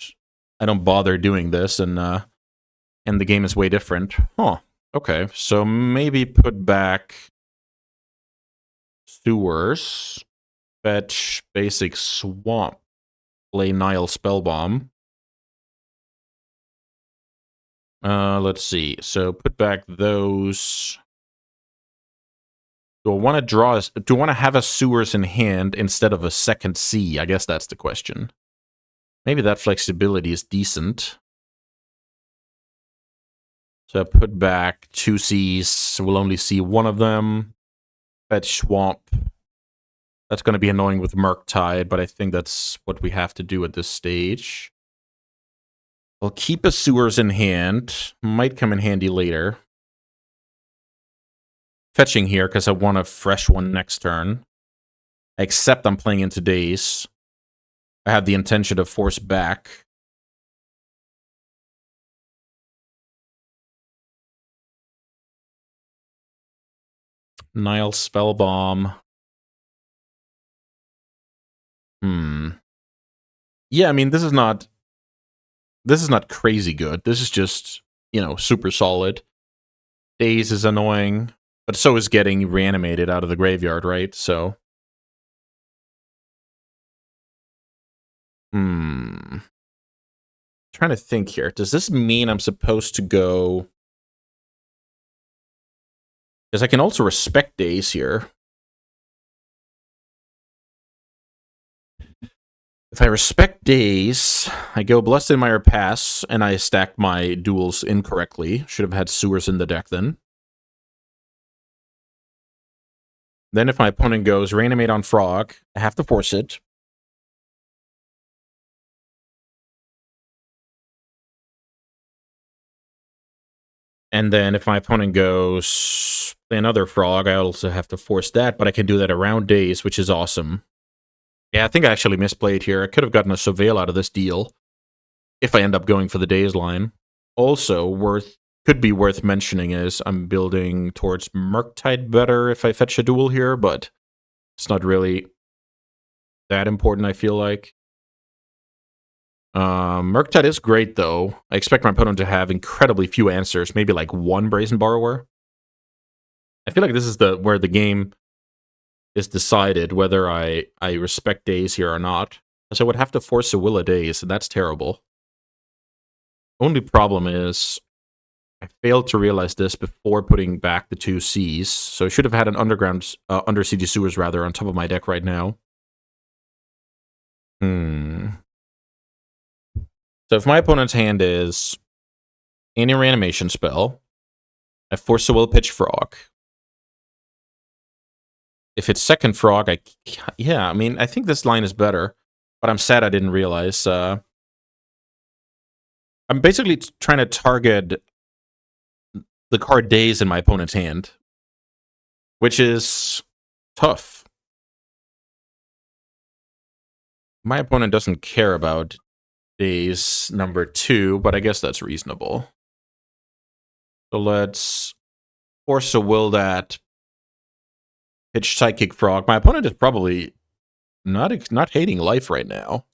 bother doing this, and the game is way different. Huh. Okay, so maybe put back Sewers, fetch basic Swamp, play Nile Spellbomb. Let's see. So put back those. Do I want to draw? Do I want to have a Sewers in hand instead of a second C? I guess that's the question. Maybe that flexibility is decent. So I put back 2 Cs. We'll only see one of them. Fetch Swamp. That's going to be annoying with Murktide, but I think that's what we have to do at this stage. I'll keep a Sewers in hand. Might come in handy later. fetching here because I want a fresh one next turn. Except I'm playing into days. I have the intention to force back. Nile Spellbomb. Yeah, I mean, this is not crazy good. This is just, you know, super solid. Daze is annoying, but so is getting reanimated out of the graveyard, right? So, trying to think here. Does this mean I'm supposed to go? Because I can also respect Daze here. If I respect Daze, I go Blessed Admire Pass, and I stacked my duels incorrectly. Should have had Sewers in the deck then. Then if my opponent goes Reanimate on Frog, I have to force it. And then if my opponent goes another Frog, I also have to force that, but I can do that around Daze, which is awesome. Yeah, I think I actually misplayed here. I could have gotten a Surveil out of this deal if I end up going for the Daze line. Also, could be worth mentioning is I'm building towards Murktide better if I fetch a duel here, but it's not really that important, I feel like. Murktide is great, though. I expect my opponent to have incredibly few answers, maybe like one Brazen Borrower. I feel like this is where the game is decided whether I respect Daze here or not. So I would have to force a Will of Daze, and that's terrible. Only problem is I failed to realize this before putting back the 2 Cs, so I should have had an Undercity Sewers rather on top of my deck right now. So if my opponent's hand is any reanimation spell, I force a Will Pitch Frog. If it's second Frog, I mean, I think this line is better, but I'm sad I didn't realize. I'm basically trying to target the card Daze in my opponent's hand, which is tough. My opponent doesn't care about Daze number 2, but I guess that's reasonable. So let's force a Will that pitch Psychic Frog. My opponent is probably not hating life right now.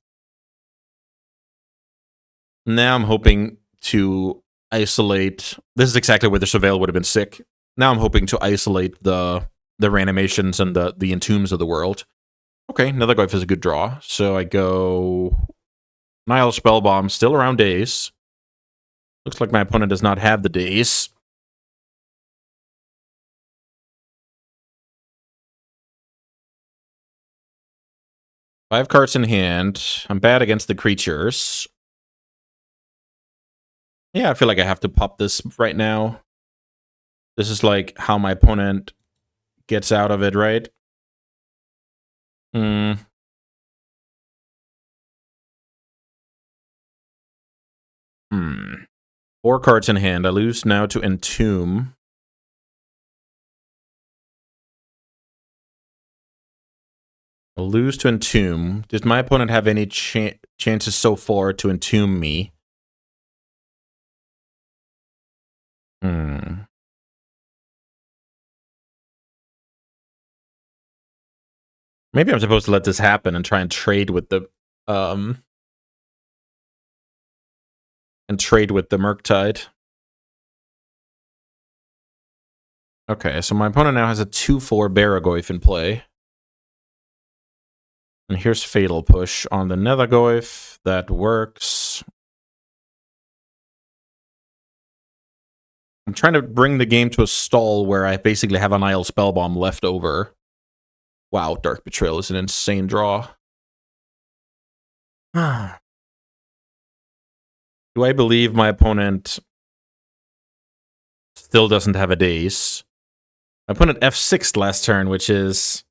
Now I'm hoping to isolate. This is exactly where the Surveil would have been sick. Now I'm hoping to isolate the reanimations and the Entombs of the world. Okay, another Goif is a good draw. So I go Nile Spellbomb, still around Daze. Looks like my opponent does not have the Daze. Five cards in hand. I'm bad against the creatures. Yeah, I feel like I have to pop this right now. This is like how my opponent gets out of it, right? Four cards in hand. I lose now to Entomb. I lose to Entomb. Does my opponent have any chances so far to Entomb me? Maybe I'm supposed to let this happen and try and trade with the Murktide. Okay, so my opponent now has a 2/4 Baragoyf in play. And here's Fatal Push on the Nethergoyf. That works. I'm trying to bring the game to a stall where I basically have a Nile Spellbomb left over. Wow, Dark Betrayal is an insane draw. Do I believe my opponent still doesn't have a Daze? My opponent F6'd last turn, which is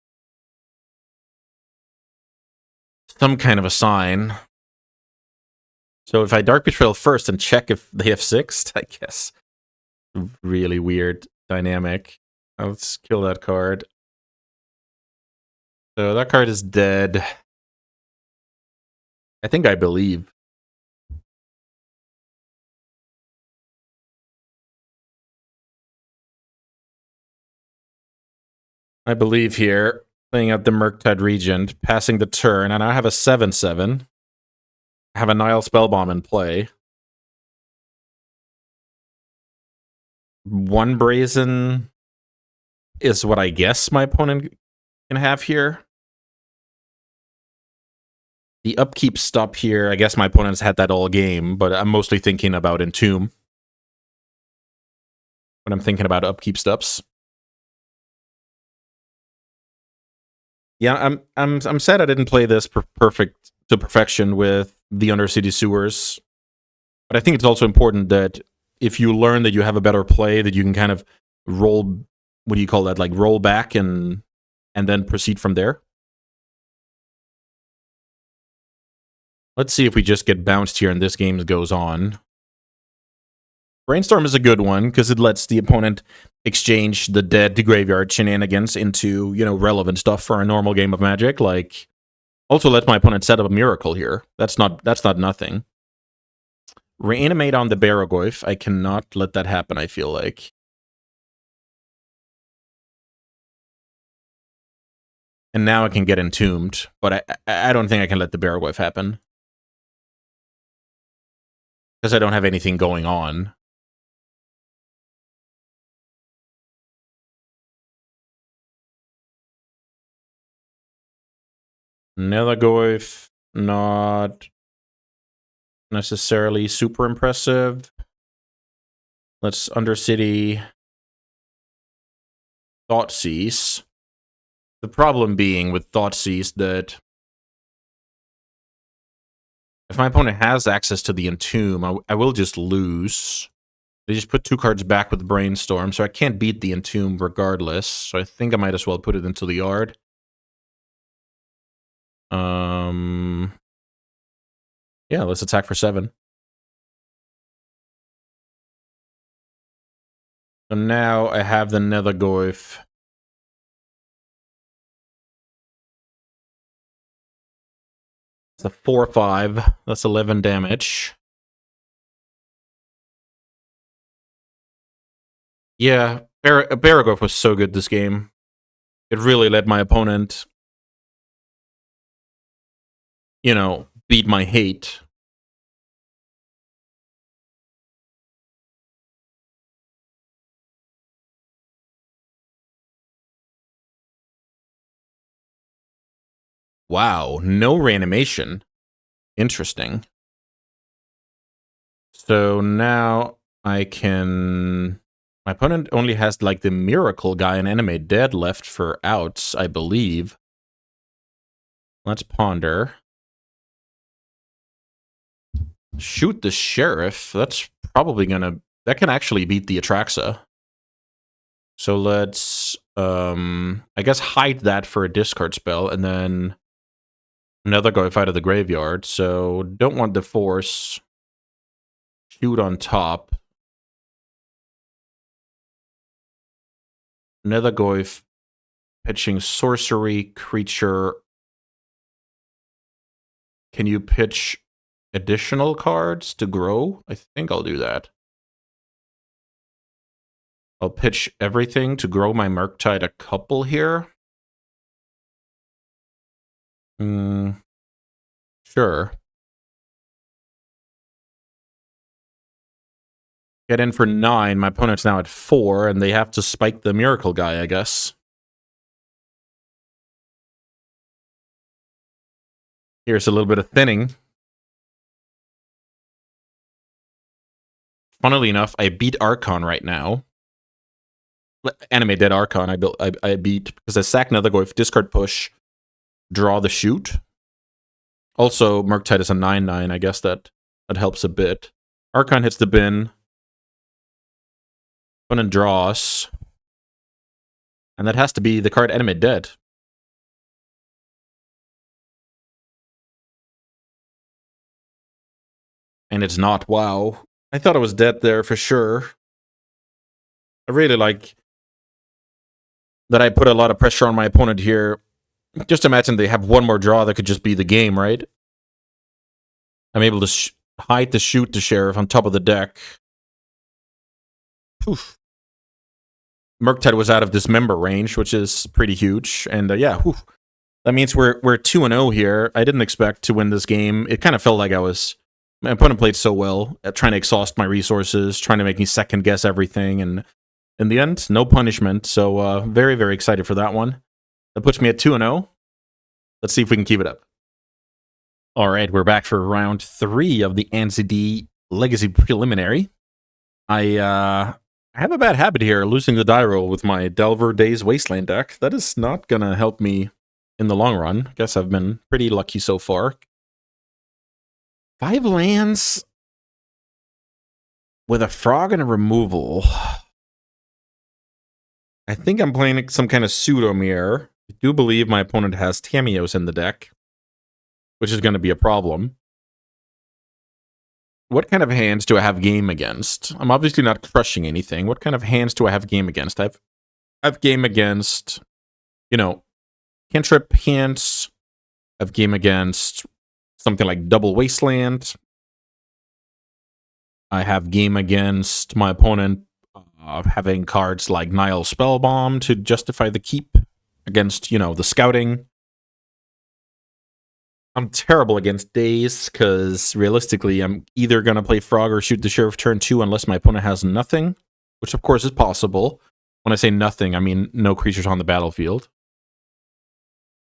some kind of a sign. So if I Dark Betrayal first and check if they have 6'd, I guess. Really weird dynamic. Let's kill that card. So that card is dead. I think I believe. I believe here, playing out the Murktide Regent, passing the turn, and I have a 7/7. I have a Nile Spellbomb in play. One Brazen is what I guess my opponent can have here. The upkeep stop here, I guess my opponent's had that all game, but I'm mostly thinking about Entomb when I'm thinking about upkeep stops. Yeah, I'm sad I didn't play this perfect to perfection with the Undercity Sewers, but I think it's also important that if you learn that you have a better play, that you can kind of roll. What do you call that? Like roll back and then proceed from there. Let's see if we just get bounced here and this game goes on. Brainstorm is a good one because it lets the opponent exchange the dead to graveyard shenanigans into, you know, relevant stuff for a normal game of Magic. Like, also let my opponent set up a miracle here. That's not nothing. Reanimate on the Baragoyf. I cannot let that happen, I feel like. And now I can get Entombed, but I don't think I can let the Baragoyf happen. Because I don't have anything going on. Nethergoyf, not necessarily super impressive. Let's Undercity Thoughtseize. The problem being with Thoughtseize that if my opponent has access to the Entomb, I will just lose. They just put 2 cards back with Brainstorm, so I can't beat the Entomb regardless. So I think I might as well put it into the yard. Yeah, let's attack for 7. So now I have the Nethergoyf. It's a 4/5. That's 11 damage. Yeah, Baragoyf was so good this game. It really let my opponent, you know, beat my hate. Wow, no reanimation. Interesting. So now I can... My opponent only has, like, the Miracle guy and Animate Dead left for outs, I believe. Let's ponder. Shoot the Sheriff. That's probably gonna... That can actually beat the Atraxa. So let's, I guess hide that for a discard spell, and then another go out of the graveyard. So don't want the force. Shoot on top. Another Goyf pitching sorcery creature. Can you pitch additional cards to grow? I think I'll do that. I'll pitch everything to grow my Murktide a couple here. Sure. Get in for 9. My opponent's now at 4, and they have to spike the Miracle guy, I guess. Here's a little bit of thinning. Funnily enough, I beat Archon right now. Animate Dead Archon I beat because I sack Nethergoyf, discard push, draw the shoot. Also, Murktide is a 9/9. I guess that helps a bit. Archon hits the bin. Opponent draws. And that has to be the card Animate Dead. And it's not. Wow. I thought it was dead there for sure. I really like... that I put a lot of pressure on my opponent here. Just imagine they have one more draw that could just be the game, right? I'm able to hide the shoot the sheriff on top of the deck. Poof. Murktide was out of dismember range, which is pretty huge. And yeah, whew. That means we're 2-0 here. I didn't expect to win this game. It kind of felt like my opponent played so well at trying to exhaust my resources, trying to make me second guess everything, and in the end, no punishment. So very, very excited for that one. That puts me at 2-0. Let's see if we can keep it up. All right, we're back for round 3 of the AnziD Legacy Preliminary. I have a bad habit here, losing the die roll with my Delver Days Wasteland deck. That is not going to help me in the long run. I guess I've been pretty lucky so far. 5 lands with a frog and a removal. I think I'm playing some kind of pseudo mirror. I do believe my opponent has Tamios in the deck, which is going to be a problem. What kind of hands do I have game against? I'm obviously not crushing anything. What kind of hands do I have game against? I have game against, cantrip hands. I have game against something like double wasteland. I have game against my opponent having cards like Nile Spellbomb to justify the keep against, the scouting. I'm terrible against Days, because realistically, I'm either going to play Frog or shoot the Sheriff turn 2 unless my opponent has nothing, which of course is possible. When I say nothing, I mean no creatures on the battlefield.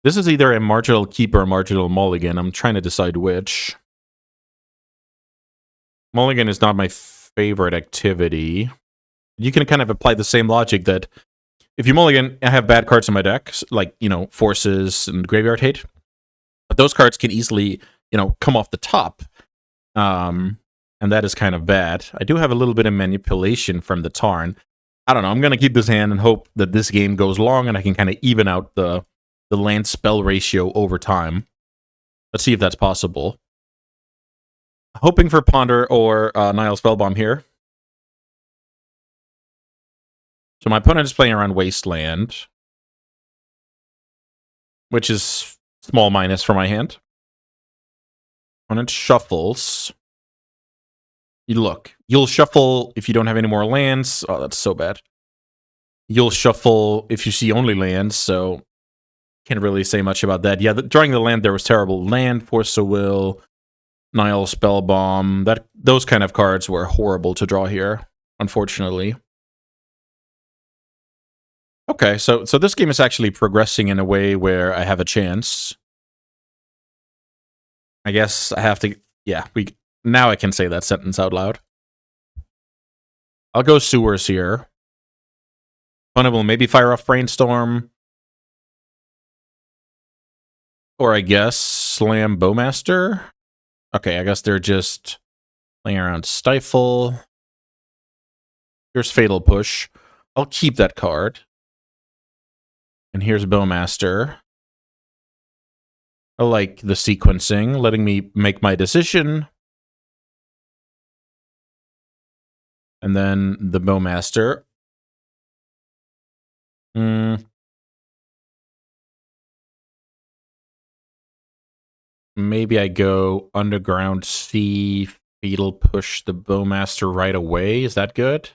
This is either a marginal keep or a marginal mulligan. I'm trying to decide which. Mulligan is not my favorite activity. You can kind of apply the same logic that if you mulligan, I have bad cards in my deck, like, Forces and Graveyard Hate. But those cards can easily, come off the top. And that is kind of bad. I do have a little bit of manipulation from the Tarn. I don't know. I'm going to keep this hand and hope that this game goes long and I can kind of even out the land spell ratio over time. Let's see if that's possible. Hoping for Ponder or Nile Spellbomb here. So my opponent is playing around Wasteland, which is small minus for my hand. Opponent shuffles. You'll shuffle if you don't have any more lands. Oh, that's so bad. You'll shuffle if you see only lands, so can't really say much about that. Yeah, drawing the land there was terrible. Land, Force of Will, Nile Spellbomb. Those kind of cards were horrible to draw here, unfortunately. Okay, so this game is actually progressing in a way where I have a chance. I guess I have to... Yeah, now I can say that sentence out loud. I'll go Sewers here. One of them maybe fire off Brainstorm. Or I guess slam Bowmaster. Okay, I guess they're just playing around Stifle. Here's Fatal Push. I'll keep that card. And here's Bowmaster. I like the sequencing, letting me make my decision. And then the Bowmaster. Maybe I go Underground Sea, Fatal Push the Bowmaster right away. Is that good?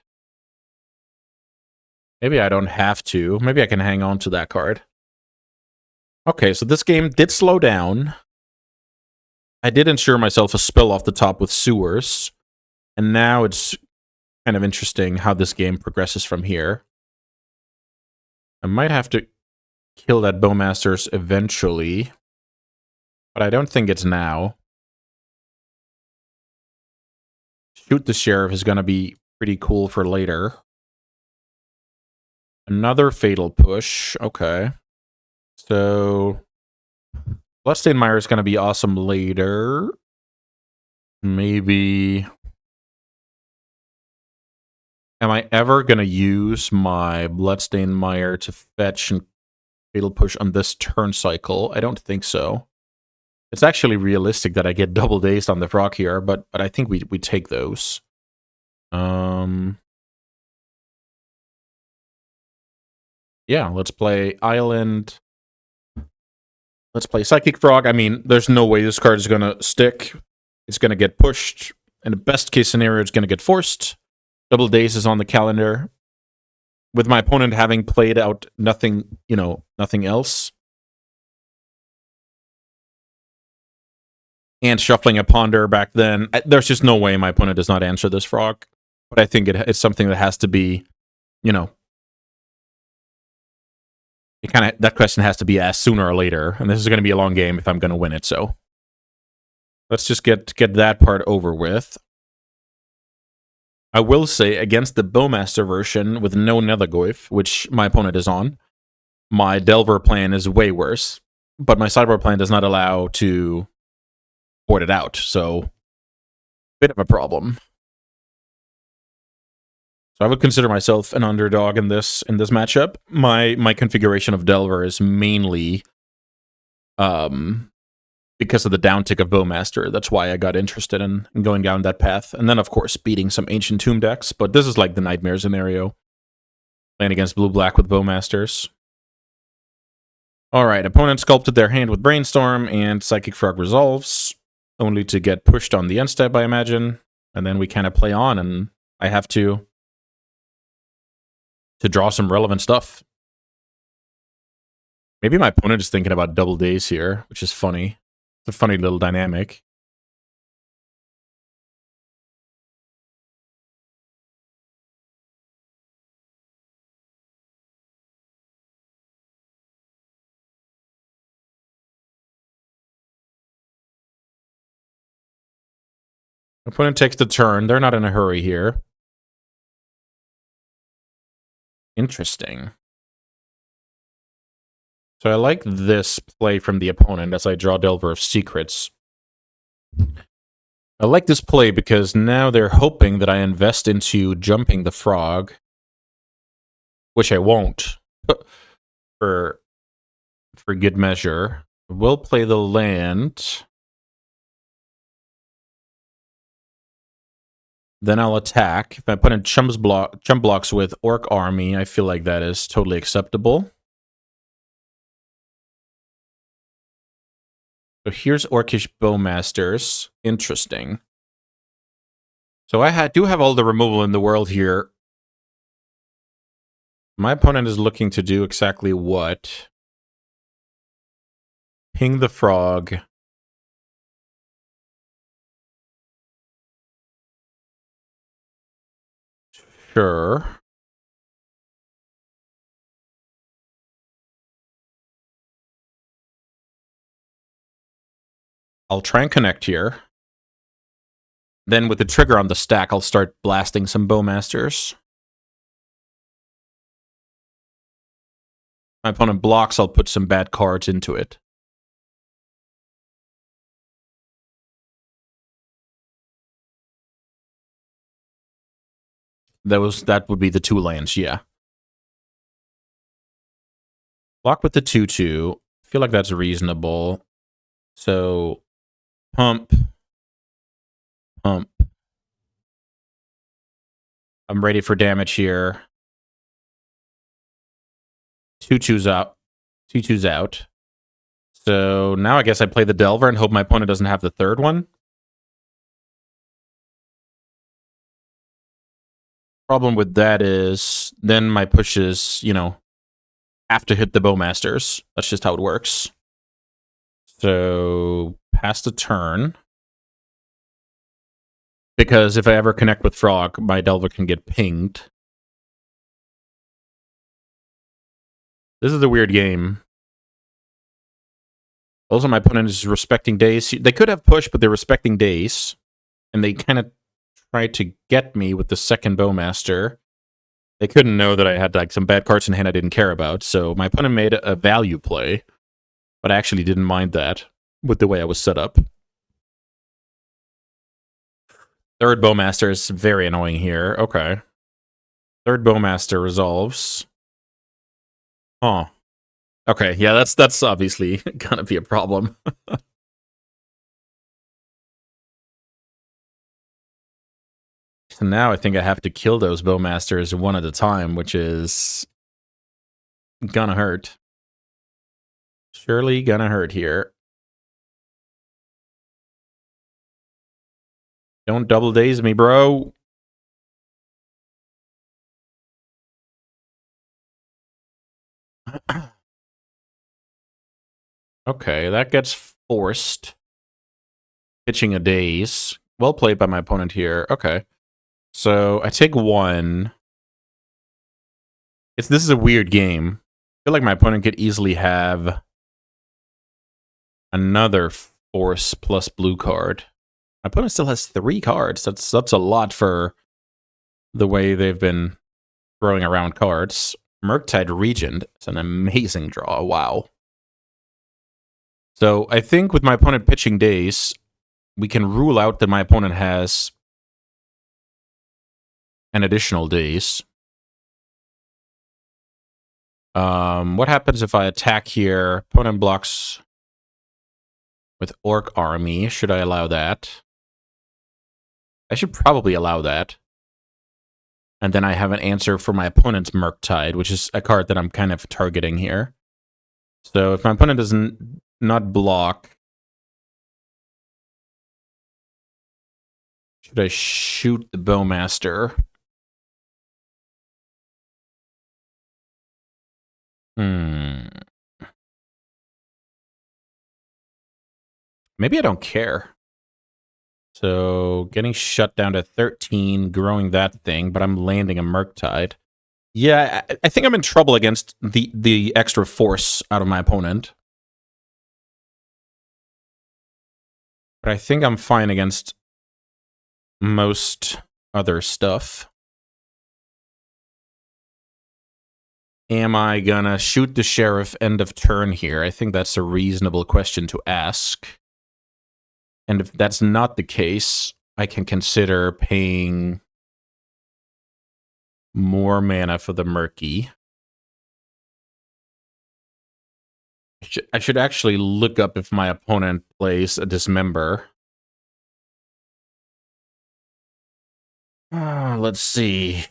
Maybe I don't have to. Maybe I can hang on to that card. Okay, so this game did slow down. I did ensure myself a spell off the top with Sewers. And now it's kind of interesting how this game progresses from here. I might have to kill that Bowmasters eventually. But I don't think it's now. Shoot the Sheriff is going to be pretty cool for later. Another Fatal Push. Okay. So Bloodstained Mire is going to be awesome later. Maybe... Am I ever going to use my Bloodstained Mire to fetch and Fatal Push on this turn cycle? I don't think so. It's actually realistic that I get double dazed on the Frog here, but I think we take those. Yeah, yeah, let's play Island. Let's play Psychic Frog. I mean, there's no way this card is going to stick. It's going to get pushed. In the best case scenario, it's going to get forced. Double Days is on the calendar. With my opponent having played out nothing, nothing else. And shuffling a Ponder back then. There's just no way my opponent does not answer this frog. But I think it's something that has to be, that question has to be asked sooner or later. And this is going to be a long game if I'm going to win it, so. Let's just get that part over with. I will say, against the Bowmaster version with no Nethergoyf, which my opponent is on, my Delver plan is way worse. But my sideboard plan does not allow to board it out, so bit of a problem. So I would consider myself an underdog in this matchup. My configuration of Delver is mainly because of the downtick of Bowmaster. That's why I got interested in going down that path. And then, of course, beating some Ancient Tomb decks. But this is like the Nightmare scenario. Playing against Blue-Black with Bowmasters. Alright, opponent sculpted their hand with Brainstorm, and Psychic Frog resolves. Only to get pushed on the end step, I imagine. And then we kind of play on, and I have to draw some relevant stuff. Maybe my opponent is thinking about Double Days here, which is funny. It's a funny little dynamic. Opponent takes the turn. They're not in a hurry here. Interesting. So I like this play from the opponent as I draw Delver of Secrets. I like this play because now they're hoping that I invest into jumping the frog, which I won't, for good measure. We'll play the land. Then I'll attack. If my opponent jump blocks with Orc Army, I feel like that is totally acceptable. So here's Orcish Bowmasters. Interesting. So I do have all the removal in the world here. My opponent is looking to do exactly what? Ping the frog. Sure. I'll try and connect here. Then with the trigger on the stack, I'll start blasting some Bowmasters. My opponent blocks, I'll put some bad cards into it. That would be the 2 lands, yeah. Block with the 2/2. I feel like that's reasonable. So pump. I'm ready for damage here. 2/2's out. 2/2's out. So now I guess I play the Delver and hope my opponent doesn't have the third one. Problem with that is then my pushes, have to hit the Bowmasters. That's just how it works. So pass the turn. Because if I ever connect with Frog, my Delver can get pinged. This is a weird game. Also, my opponent is respecting days. They could have pushed, but they're respecting days. And they kind of tried to get me with the second Bowmaster. They couldn't know that I had like some bad cards in hand I didn't care about. So my opponent made a value play. But I actually didn't mind that with the way I was set up. Third Bowmaster is very annoying here. Okay. Third Bowmaster resolves. Huh. Okay, yeah, that's obviously gonna be a problem. So now I think I have to kill those Bowmasters one at a time, which is gonna hurt. Surely gonna hurt here. Don't double daze me, bro. Okay, that gets forced. Pitching a daze. Well played by my opponent here. Okay. So I take one. This is a weird game. I feel like my opponent could easily have another force plus blue card. My opponent still has 3 cards. That's a lot for the way they've been throwing around cards. Murktide Regent. It's an amazing draw. Wow. So I think with my opponent pitching daze, we can rule out that my opponent has an additional daze. What happens if I attack here? Opponent blocks with Orc Army. Should I allow that? I should probably allow that. And then I have an answer for my opponent's Murktide, which is a card that I'm kind of targeting here. So if my opponent does not block, should I shoot the Bowmaster? Maybe I don't care. So getting shut down to 13, growing that thing, but I'm landing a Murktide. Yeah, I think I'm in trouble against the extra force out of my opponent. But I think I'm fine against most other stuff. Am I gonna shoot the sheriff end of turn here? I think that's a reasonable question to ask. And if that's not the case, I can consider paying more mana for the Murky. I should actually look up if my opponent plays a Dismember. Let's see.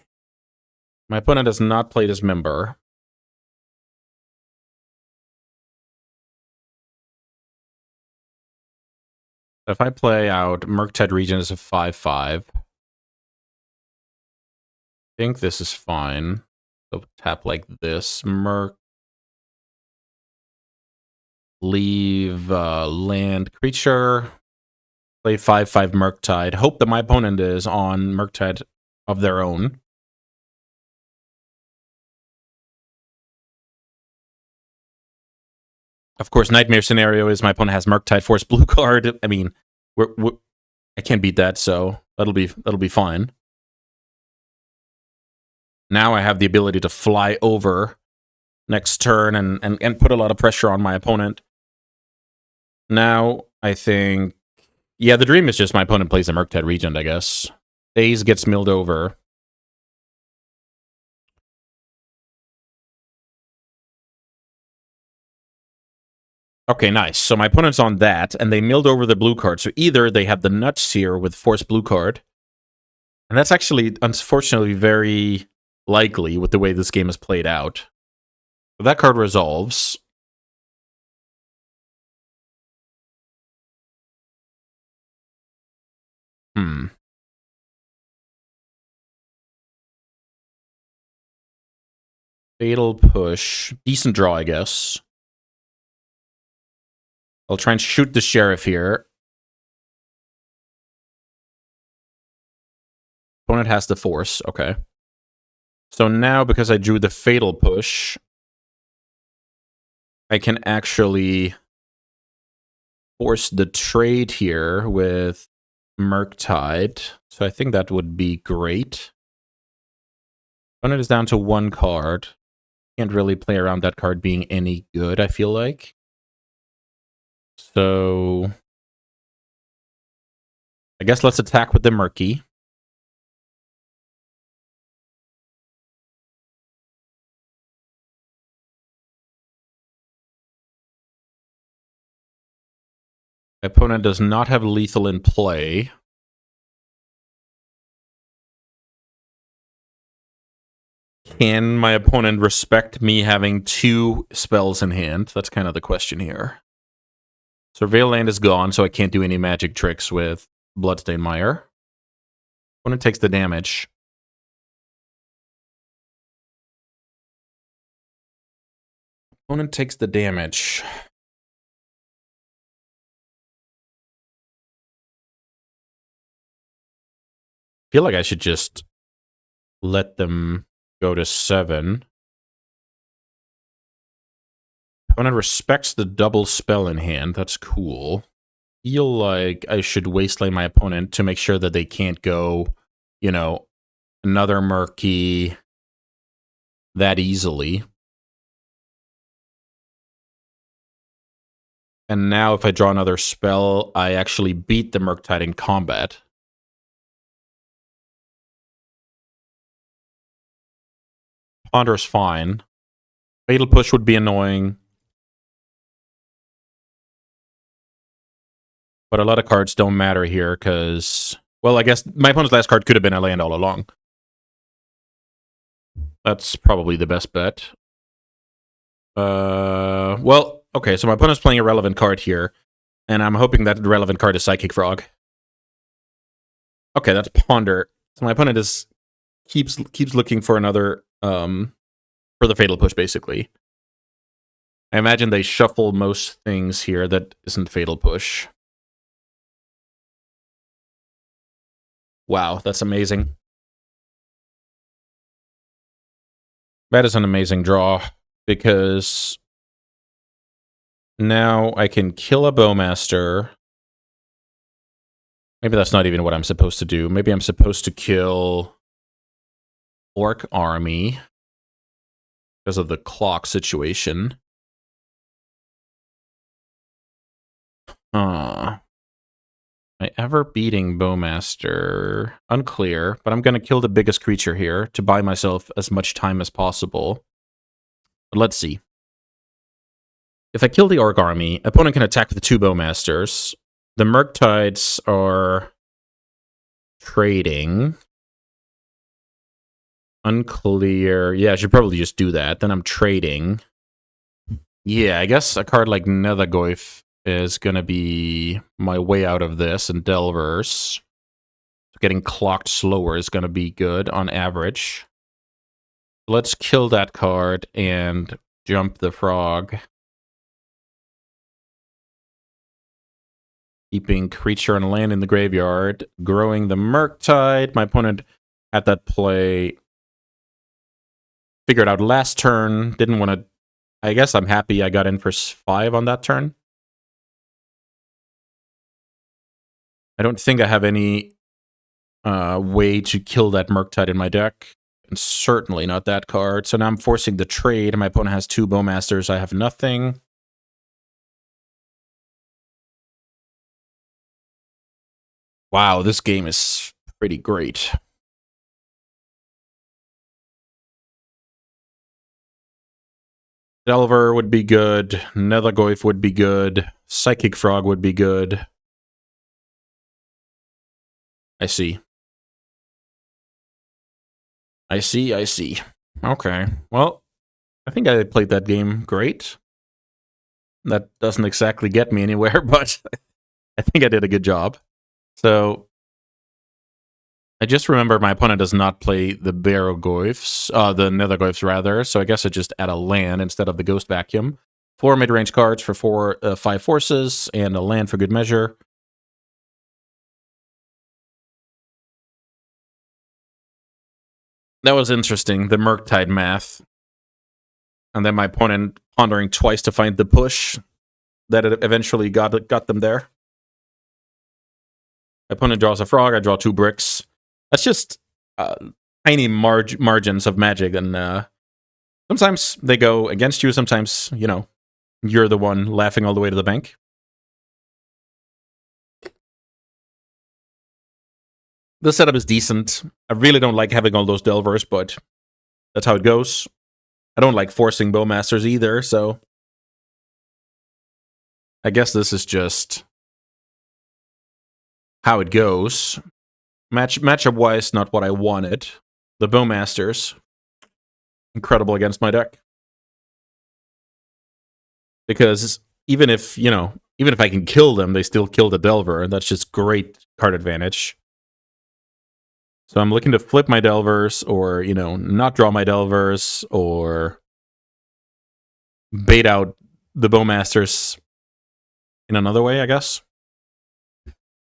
My opponent does not play Dismember. If I play out Murktide Regent as a 5/5, I think this is fine. So tap like this. Leave land creature. Play 5/5 Murktide. Hope that my opponent is on Murktide of their own. Of course, nightmare scenario is my opponent has Murktide Force blue card. I mean, I can't beat that, so that'll be fine. Now I have the ability to fly over next turn and put a lot of pressure on my opponent. Now I think, yeah, the dream is just my opponent plays a Murktide Regent, I guess. Daze gets milled over. Okay, nice. So my opponent's on that, and they milled over the blue card. So either they have the nuts here with Force blue card, and that's actually, unfortunately, very likely with the way this game is played out. So that card resolves. Fatal Push. Decent draw, I guess. I'll try and shoot the sheriff here. Opponent has the force. Okay. So now, because I drew the Fatal Push, I can actually force the trade here with Murktide. So I think that would be great. Opponent is down to 1 card. Can't really play around that card being any good, I feel like. So I guess let's attack with the Murky. My opponent does not have lethal in play. Can my opponent respect me having 2 spells in hand? That's kind of the question here. Surveil Land is gone, so I can't do any magic tricks with Bloodstained Mire. Opponent takes the damage. Opponent takes the damage. I feel like I should just let them go to 7. Opponent respects the double spell in hand. That's cool. Feel like I should wasteland my opponent to make sure that they can't go, you know, another murky that easily. And now if I draw another spell, I actually beat the Murktide in combat. Ponder is fine. Fatal Push would be annoying. But a lot of cards don't matter here because, well, I guess my opponent's last card could have been a land all along. That's probably the best bet. Well, okay, so my opponent's playing a relevant card here, and I'm hoping that the relevant card is Psychic Frog. Okay, that's Ponder. So my opponent is keeps looking for another for the Fatal Push, basically. I imagine they shuffle most things here that isn't Fatal Push. Wow, that's amazing. That is an amazing draw, because now I can kill a Bowmaster. Maybe that's not even what I'm supposed to do. Maybe I'm supposed to kill Orc Army because of the clock situation. My ever beating Bowmaster. Unclear, but I'm going to kill the biggest creature here to buy myself as much time as possible. But let's see. If I kill the Orc Army, opponent can attack with the 2 Bowmasters. The Murktides are trading. Unclear. Yeah, I should probably just do that. Then I'm trading. Yeah, I guess a card like Nethergoyf is going to be my way out of this, and Delvers. Getting clocked slower is going to be good on average. Let's kill that card and jump the frog. Keeping creature and land in the graveyard. Growing the Murktide. My opponent had that play. Figured out last turn. Didn't want to... I guess I'm happy I got in for 5 on that turn. I don't think I have any way to kill that Murktide in my deck. And certainly not that card. So now I'm forcing the trade. My opponent has 2 Bowmasters. I have nothing. Wow, this game is pretty great. Delver would be good. Nethergoyf would be good. Psychic Frog would be good. I see. I see. Okay. Well, I think I played that game great. That doesn't exactly get me anywhere, but I think I did a good job. So, I just remember my opponent does not play the Barrogoyfs, the Nethergoyfs rather, so I guess I just add a land instead of the Ghost Vacuum. 4 mid-range cards for 5 forces, and a land for good measure. That was interesting, the Murktide math. And then my opponent pondering twice to find the push that it eventually got them there. My opponent draws a frog, I draw 2 bricks. That's just tiny margins of magic, and sometimes they go against you, sometimes, you know, you're the one laughing all the way to the bank. The setup is decent. I really don't like having all those Delvers, but that's how it goes. I don't like forcing Bowmasters either, so I guess this is just how it goes. Matchup-wise, not what I wanted. The Bowmasters. incredible against my deck. Because even if, you know, even if I can kill them, they still kill the Delver, and that's just great card advantage. So I'm looking to flip my Delvers, or, you know, not draw my Delvers, or bait out the Bowmasters in another way, I guess.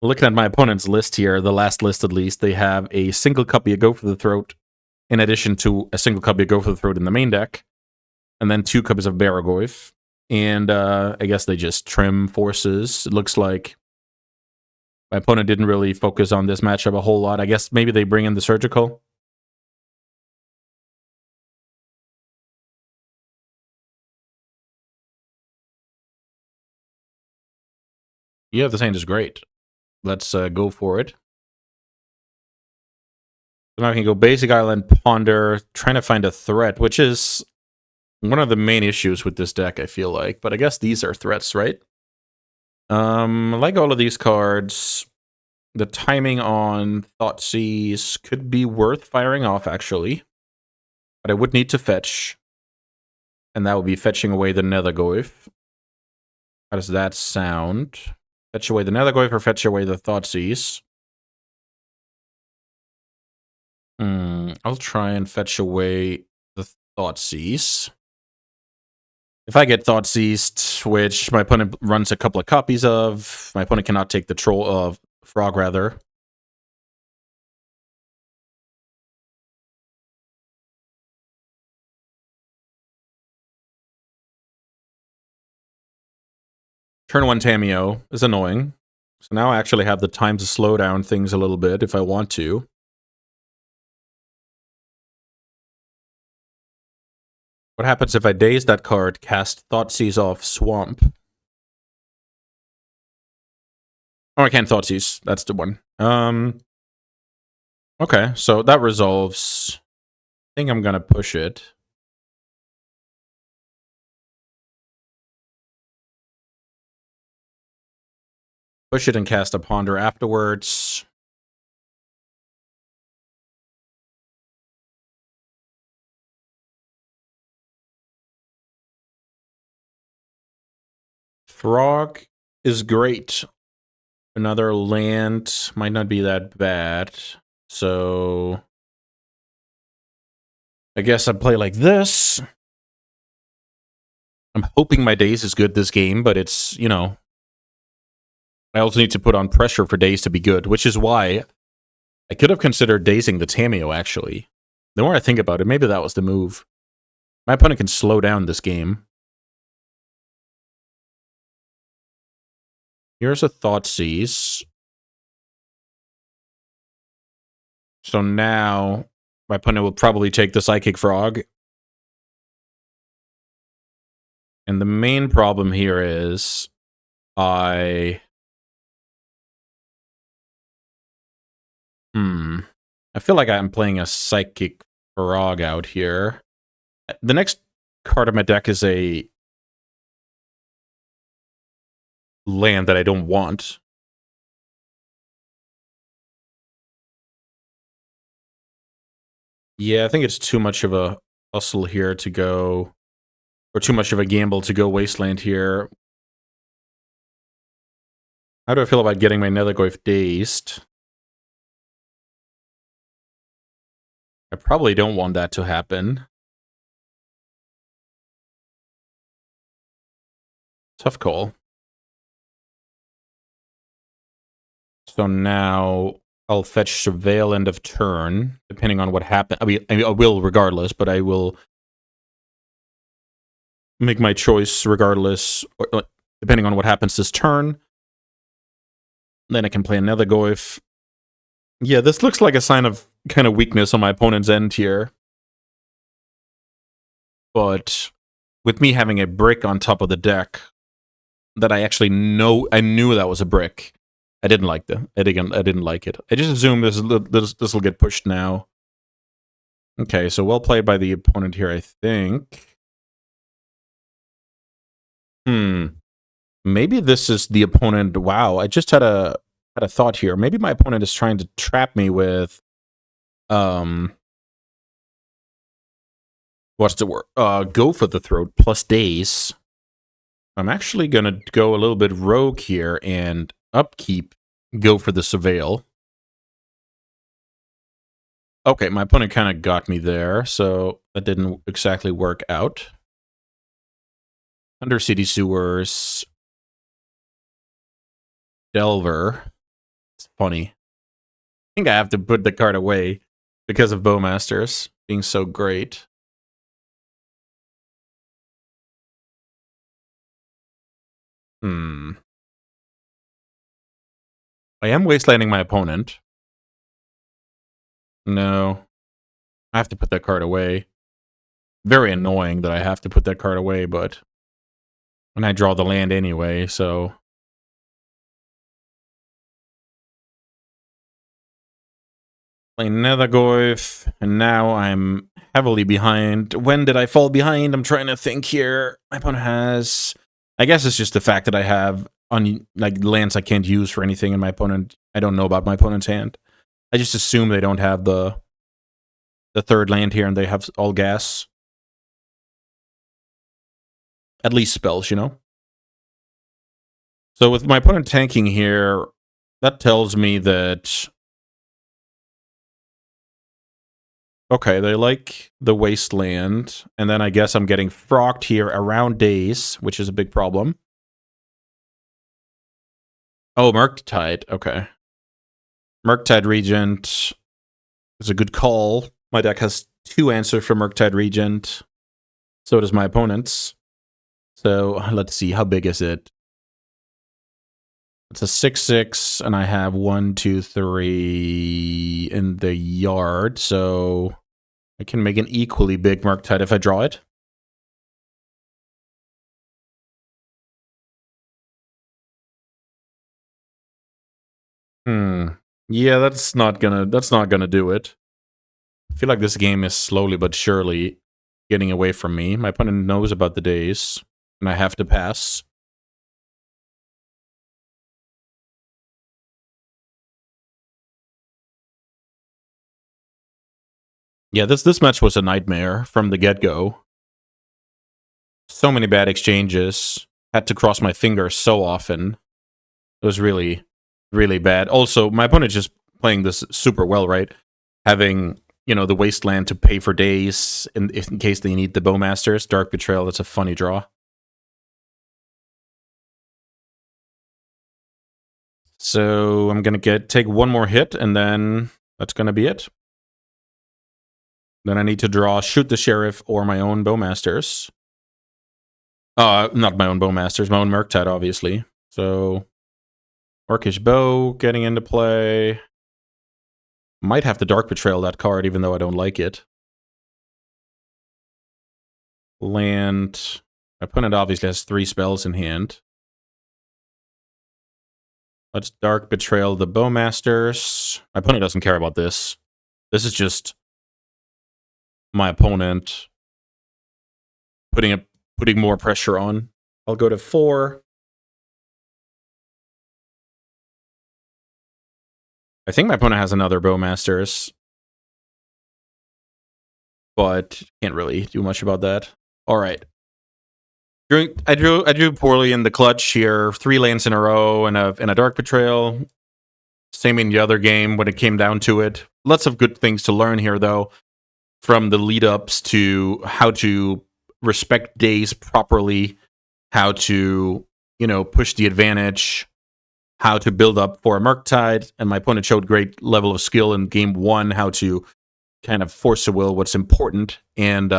Looking at my opponent's list here, the last list at least, they have a single copy of Go for the Throat, in addition to a single copy of Go for the Throat in the main deck, and then 2 copies of Baragoyf. And I guess they just trim forces. It looks like my opponent didn't really focus on this matchup a whole lot. I guess maybe they bring in the Surgical. Yeah, this hand is great. Let's go for it. So now I can go Basic Island, Ponder, trying to find a threat, which is one of the main issues with this deck, I feel like. But I guess these are threats, right? Like all of these cards, the timing on Thoughtseize could be worth firing off, actually. But I would need to fetch. And that would be fetching away the Nethergoyf. How does that sound? Fetch away the Nethergoyf or fetch away the Thoughtseize? I'll try and fetch away the Thoughtseize. If I get Thoughtseized, which my opponent runs a couple of copies of, my opponent cannot take the troll of Frog, rather. Turn 1 Tameo is annoying. So now I actually have the time to slow down things a little bit if I want to. What happens if I daze that card, cast Thoughtseize off Swamp? Oh, I can't Thoughtseize. That's the one. Okay, so that resolves. I think I'm gonna push it. Push it and cast a Ponder afterwards. Frog is great. Another land might not be that bad. So I guess I play like this. I'm hoping my Daze is good this game, but it's, you know, I also need to put on pressure for Daze to be good, which is why I could have considered dazing the Tameo, actually. The more I think about it, maybe that was the move. My opponent can slow down this game. Here's a Thoughtseize. So now my opponent will probably take the Psychic Frog. And the main problem here is I feel like I'm playing a Psychic Frog out here. The next card of my deck is a land that I don't want. Yeah, I think it's too much of a hustle here to go, or too much of a gamble to go Wasteland here. How do I feel about getting my Nethergoyf dazed? I probably don't want that to happen. Tough call. So now I'll fetch Surveil end of turn, depending on what happens. I mean, I will regardless, but I will make my choice regardless, depending on what happens this turn. Then I can play another Goyf. Yeah, this looks like a sign of kind of weakness on my opponent's end here. But with me having a brick on top of the deck that I actually know, I knew that was a brick. I didn't like that. I didn't like it. I just assumed this will get pushed now. Okay, so well played by the opponent here, I think. Maybe this is the opponent. Wow, I just had a thought here. Maybe my opponent is trying to trap me with What's the word? Go for the throat plus days. I'm actually going to go a little bit rogue here and upkeep, go for the surveil. Okay, my opponent kind of got me there, so that didn't exactly work out. Undercity Sewers. Delver. It's funny. I think I have to put the card away because of Bowmasters being so great. I am wastelanding my opponent. No. I have to put that card away. Very annoying that I have to put that card away, but... And I draw the land anyway, so... Playing Nethergoyf, and now I'm heavily behind. When did I fall behind? I'm trying to think here. My opponent has... I guess it's just the fact that I have like lands I can't use for anything in my opponent. I don't know about my opponent's hand. I just assume they don't have the third land here and they have all gas. At least spells, you know? So with my opponent tanking here, that tells me that... Okay, they like the wasteland, and then I guess I'm getting frogged here around days, which is a big problem. Oh, Murktide, okay. Murktide Regent is a good call. My deck has 2 answers for Murktide Regent. So does my opponent's. So let's see, how big is it? It's a 6/6, and I have 1, 2, 3 in the yard, so I can make an equally big Murktide if I draw it. Yeah, that's not gonna do it. I feel like this game is slowly but surely getting away from me. My opponent knows about the days, and I have to pass. Yeah, this match was a nightmare from the get-go. So many bad exchanges. Had to cross my fingers so often. It was really, really bad. Also, my opponent just playing this super well, right? Having, you know, the wasteland to pay for days in case they need the Bowmasters. Dark Betrayal, that's a funny draw. So I'm gonna take one more hit, and then that's gonna be it. Then I need to draw Shoot the Sheriff or my own Bowmasters. Not my own Bowmasters, my own Murktide, obviously. So, Orcish Bow getting into play. Might have to Dark Betrayal that card, even though I don't like it. Land. My opponent obviously has 3 spells in hand. Let's Dark Betrayal the Bowmasters. My opponent doesn't care about this. This is just my opponent putting more pressure on. I'll go to 4. I think my opponent has another Bowmasters, but can't really do much about that. All right. I drew poorly in the clutch here. 3 lands in a row and a Dark Betrayal. Same in the other game when it came down to it. Lots of good things to learn here, though, from the lead-ups to how to respect days properly, how to, you know, push the advantage, how to build up for a Murktide, and my opponent showed great level of skill in game 1, how to kind of force a will what's important, and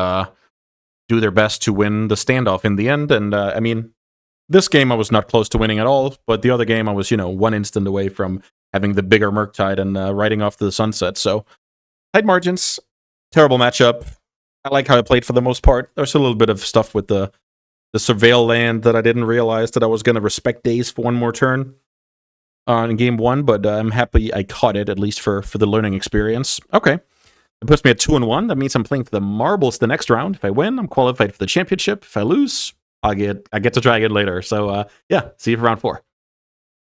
do their best to win the standoff in the end. And, I mean, this game I was not close to winning at all, but the other game I was, you know, 1 instant away from having the bigger Murktide and riding off to the sunset. So, tight margins, terrible matchup. I like how I played for the most part. There's a little bit of stuff with the Surveil land that I didn't realize that I was going to respect days for 1 more turn in game 1, but I'm happy I caught it, at least for the learning experience. Okay. It puts me at 2-1. That means I'm playing for the marbles the next round. If I win, I'm qualified for the championship. If I lose, I get to try again later. So, yeah, see you for round 4.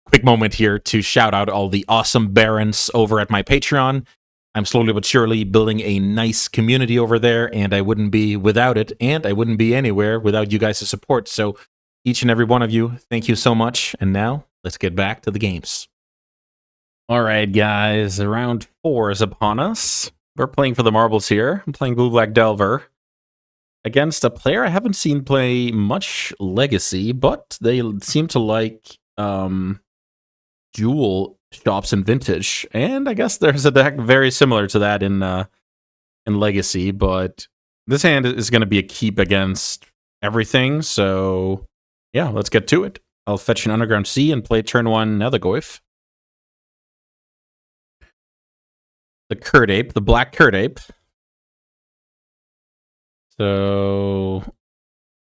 Quick moment here to shout out all the awesome Barons over at my Patreon. I'm slowly but surely building a nice community over there, and I wouldn't be without it, and I wouldn't be anywhere without you guys' support. So each and every one of you, thank you so much. And now, let's get back to the games. All right, guys, round 4 is upon us. We're playing for the marbles here. I'm playing Blue Black Delver against a player I haven't seen play much Legacy, but they seem to like Jewel shops in Vintage, and I guess there's a deck very similar to that in Legacy, but this hand is going to be a keep against everything, so yeah, let's get to it. I'll fetch an Underground Sea and play turn 1 Nethergoyf. The Curd Ape, the Black Curd Ape. So,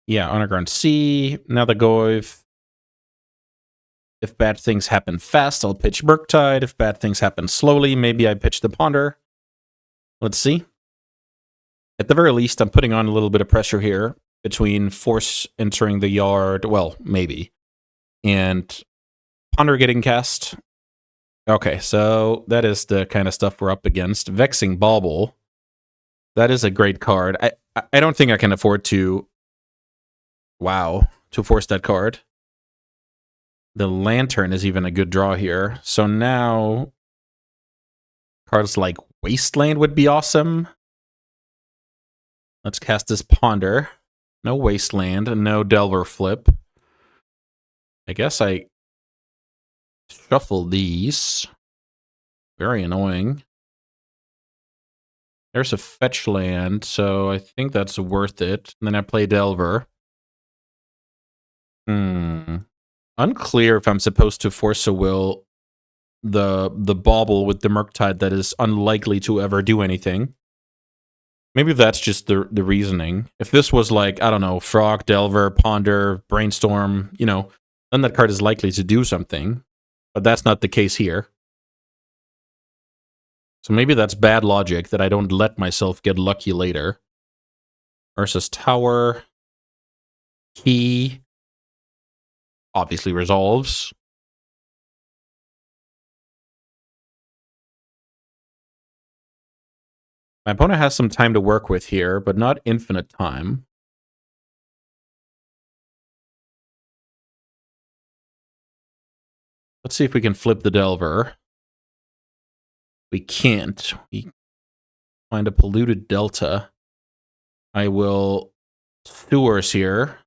yeah, Underground Sea, Nethergoyf. If bad things happen fast, I'll pitch Murktide. If bad things happen slowly, maybe I pitch the Ponder. Let's see. At the very least, I'm putting on a little bit of pressure here between Force entering the yard, well, maybe, and Ponder getting cast. Okay, so that is the kind of stuff we're up against. Vexing Bauble. That is a great card. I don't think I can afford to, to force that card. The Lantern is even a good draw here. So now, cards like Wasteland would be awesome. Let's cast this Ponder. No Wasteland, no Delver Flip. I guess I shuffle these. Very annoying. There's a fetch land, so I think that's worth it. And then I play Delver. Unclear if I'm supposed to force a will the Bauble with the Murktide that is unlikely to ever do anything. Maybe that's just the reasoning. If this was like, I don't know, Frog, Delver, Ponder, Brainstorm, you know, then that card is likely to do something. But that's not the case here. So maybe that's bad logic that I don't let myself get lucky later. Versus Tower. Key. Obviously resolves. My opponent has some time to work with here, but not infinite time. Let's see if we can flip the Delver. We can't. We find a polluted Delta. I will Sewers here.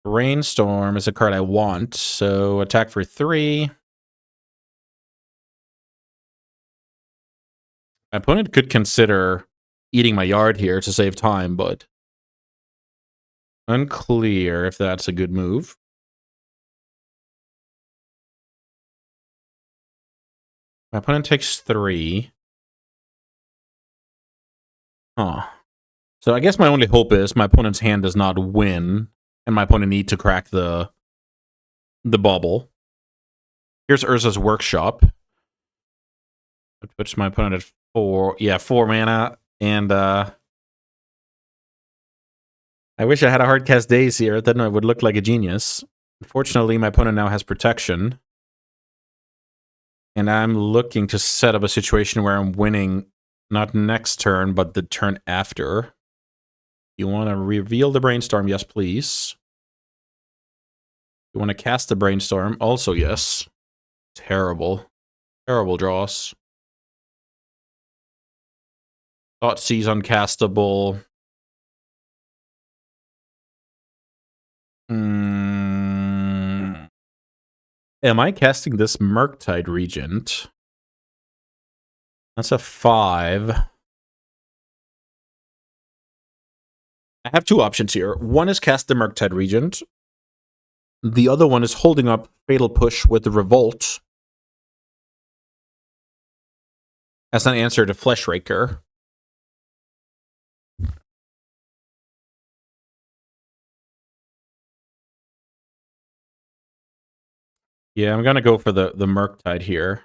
Rainstorm is a card I want, so attack for 3. My opponent could consider eating my yard here to save time, but unclear if that's a good move. My opponent takes 3. Huh. So I guess my only hope is my opponent's hand does not win, and my opponent needs to crack the Bauble. Here's Urza's Workshop. It puts my opponent at 4. Yeah, 4 mana, and I wish I had a hard cast Daze here, then I would look like a genius. Unfortunately, my opponent now has protection. And I'm looking to set up a situation where I'm winning not next turn, but the turn after. You want to reveal the Brainstorm? Yes, please. You want to cast the Brainstorm? Also, yes. Terrible. Terrible draws. Thoughtseize uncastable. Am I casting this Murktide Regent? That's a 5. I have 2 options here. One is cast the Murktide Regent. The other one is holding up Fatal Push with the Revolt as an answer to Fleshraker. Yeah, I'm gonna go for the Murktide here.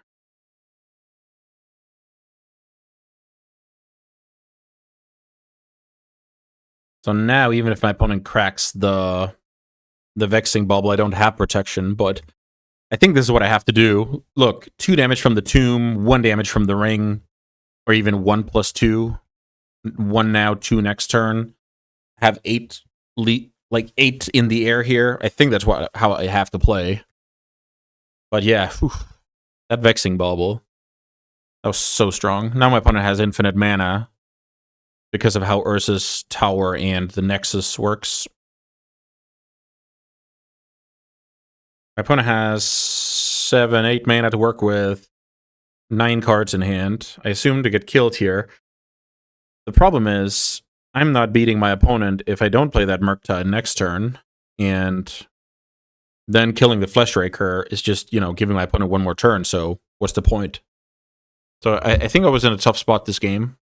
So now, even if my opponent cracks the Vexing Bauble, I don't have protection, but I think this is what I have to do. Look, 2 damage from the tomb, 1 damage from the ring, or even 1+2. 1 now, 2 next turn. Have 8 like 8 in the air here. I think that's how I have to play. But yeah, whew, that Vexing Bauble. That was so strong. Now my opponent has infinite mana because of how Urza's Tower and the Nexus works. My opponent has 7, 8 mana to work with, 9 cards in hand. I assume to get killed here. The problem is, I'm not beating my opponent if I don't play that Murktide next turn, and then killing the Fleshraker is just, giving my opponent 1 more turn, so what's the point? So I think I was in a tough spot this game.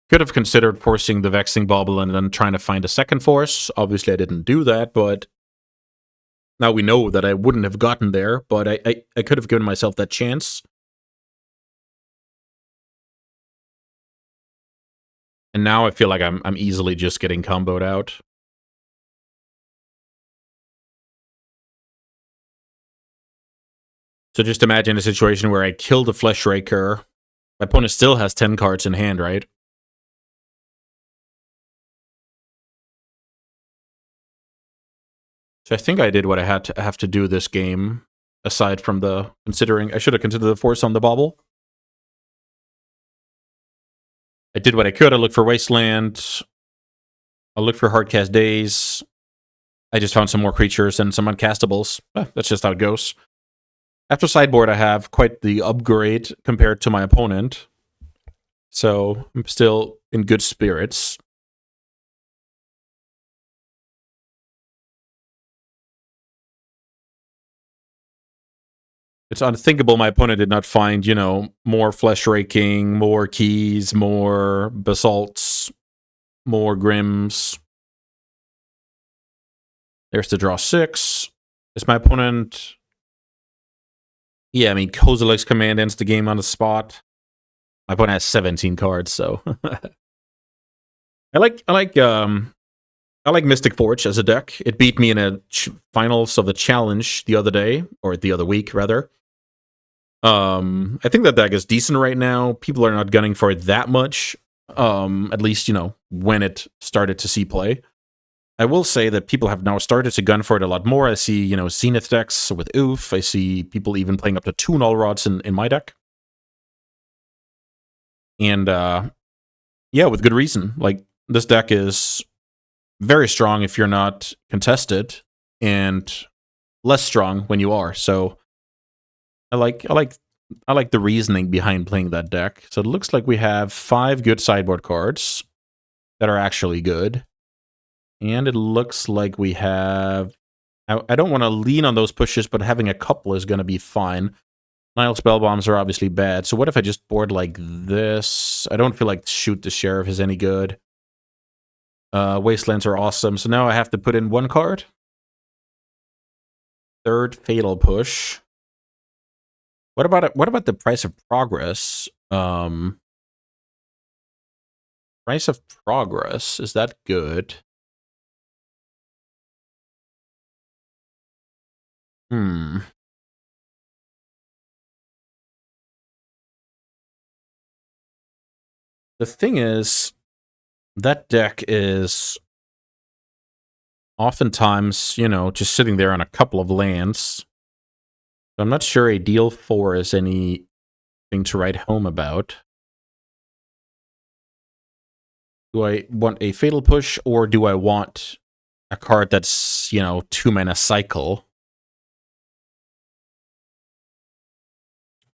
Could have considered forcing the Vexing Bauble and then trying to find a second force. Obviously, I didn't do that, but now we know that I wouldn't have gotten there, but I could have given myself that chance. And now I feel like I'm easily just getting comboed out. So just imagine a situation where I kill the Fleshraker. My opponent still has 10 cards in hand, right? So I think I did what I had to have to do this game, aside from considering I should have considered the force on the bauble. I did what I could. I looked for Wasteland. I looked for Hardcast Days. I just found some more creatures and some uncastables. That's just how it goes. After sideboard, I have quite the upgrade compared to my opponent. So I'm still in good spirits. It's unthinkable my opponent did not find, more Flesh Raking, more Keys, more Basalts, more Grims. There's the draw 6. Is my opponent... Yeah, I mean, Kozilek's command ends the game on the spot. My opponent has 17 cards, so... I like Mystic Forge as a deck. It beat me in a finals of the challenge the other day, or the other week, rather. I think that deck is decent right now. People are not gunning for it that much. At least, when it started to see play. I will say that people have now started to gun for it a lot more. I see, Zenith decks with Oof. I see people even playing up to 2 Null Rods in my deck. And, yeah, with good reason. Like, this deck is very strong if you're not contested, and less strong when you are. So, I like the reasoning behind playing that deck. So it looks like we have 5 good sideboard cards that are actually good. And it looks like we have... I don't want to lean on those pushes, but having a couple is going to be fine. Nile Spellbombs are obviously bad. So what if I just board like this? I don't feel like Shoot the Sheriff is any good. Wastelands are awesome. So now I have to put in 1 card. 3rd Fatal Push. What about the Price of Progress? Price of Progress, is that good? The thing is, that deck is oftentimes, just sitting there on a couple of lands. I'm not sure a deal 4 is anything to write home about. Do I want a Fatal Push, or do I want a card that's, 2 mana cycle?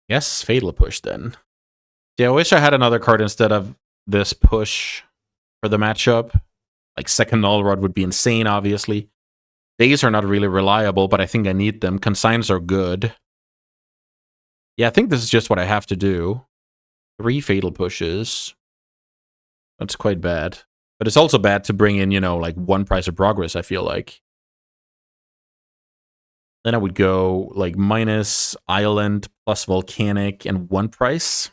Yes, Fatal Push then. Yeah, I wish I had another card instead of this push for the matchup. Like, second Null Rod would be insane, obviously. Days are not really reliable, but I think I need them. Consigns are good. Yeah, I think this is just what I have to do. 3 Fatal Pushes. That's quite bad. But it's also bad to bring in, like 1 Price of Progress, I feel like. Then I would go, like, minus Island, plus Volcanic, and 1 price.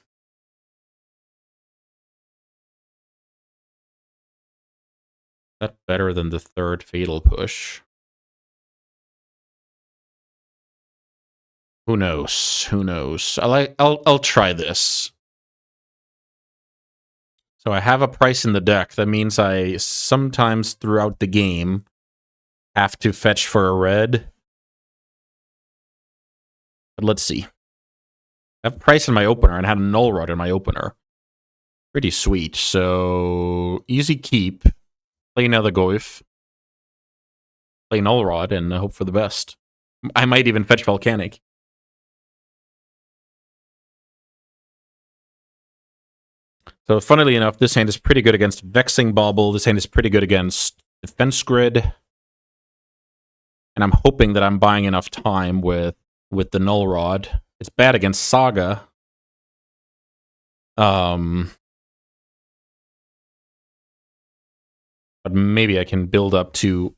That's better than the 3rd Fatal Push. Who knows? Who knows? I'll try this. So I have a price in the deck. That means I sometimes throughout the game have to fetch for a red. But let's see. I have price in my opener and had a null rod in my opener. Pretty sweet. So easy keep. Play another Goif. Play null rod and hope for the best. I might even fetch Volcanic. So funnily enough, this hand is pretty good against Vexing Bauble. This hand is pretty good against Defense Grid. And I'm hoping that I'm buying enough time with the Null Rod. It's bad against Saga. But maybe I can build up to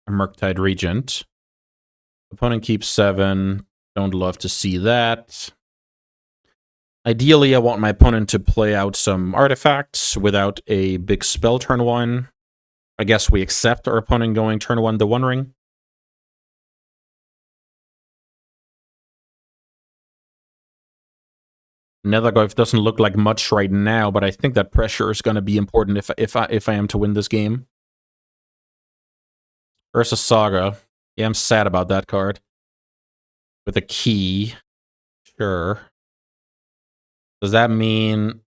a Murktide Regent. Opponent keeps 7. Don't love to see that. Ideally, I want my opponent to play out some artifacts without a big spell turn 1. I guess we accept our opponent going turn 1 the One Ring. Nethergoyf doesn't look like much right now, but I think that pressure is going to be important if I am to win this game. Versus Saga. Yeah, I'm sad about that card. With a key. Sure. Does that mean...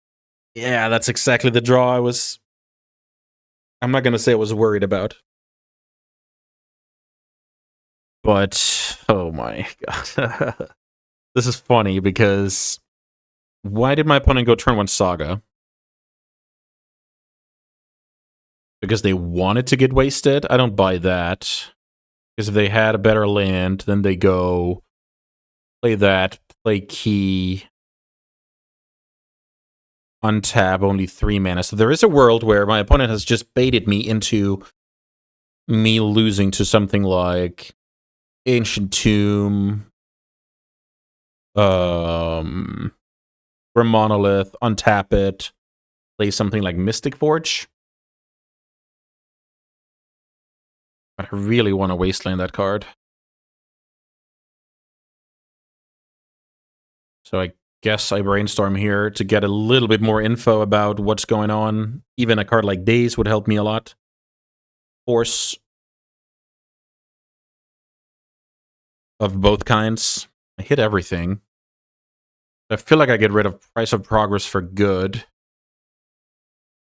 Yeah, that's exactly the draw I was... I'm not going to say I was worried about. But, oh my god. This is funny because... Why did my opponent go turn 1 Saga? Because they wanted to get wasted? I don't buy that. Because if they had a better land, then they go... Play that, play key... Untap, only 3 mana. So there is a world where my opponent has just baited me into me losing to something like Ancient Tomb, Grim Monolith, untap it, play something like Mystic Forge. But I really want to wasteland that card. So I guess I brainstorm here to get a little bit more info about what's going on. Even a card like Daze would help me a lot. Force of both kinds. I hit everything. I feel like I get rid of Price of Progress for good.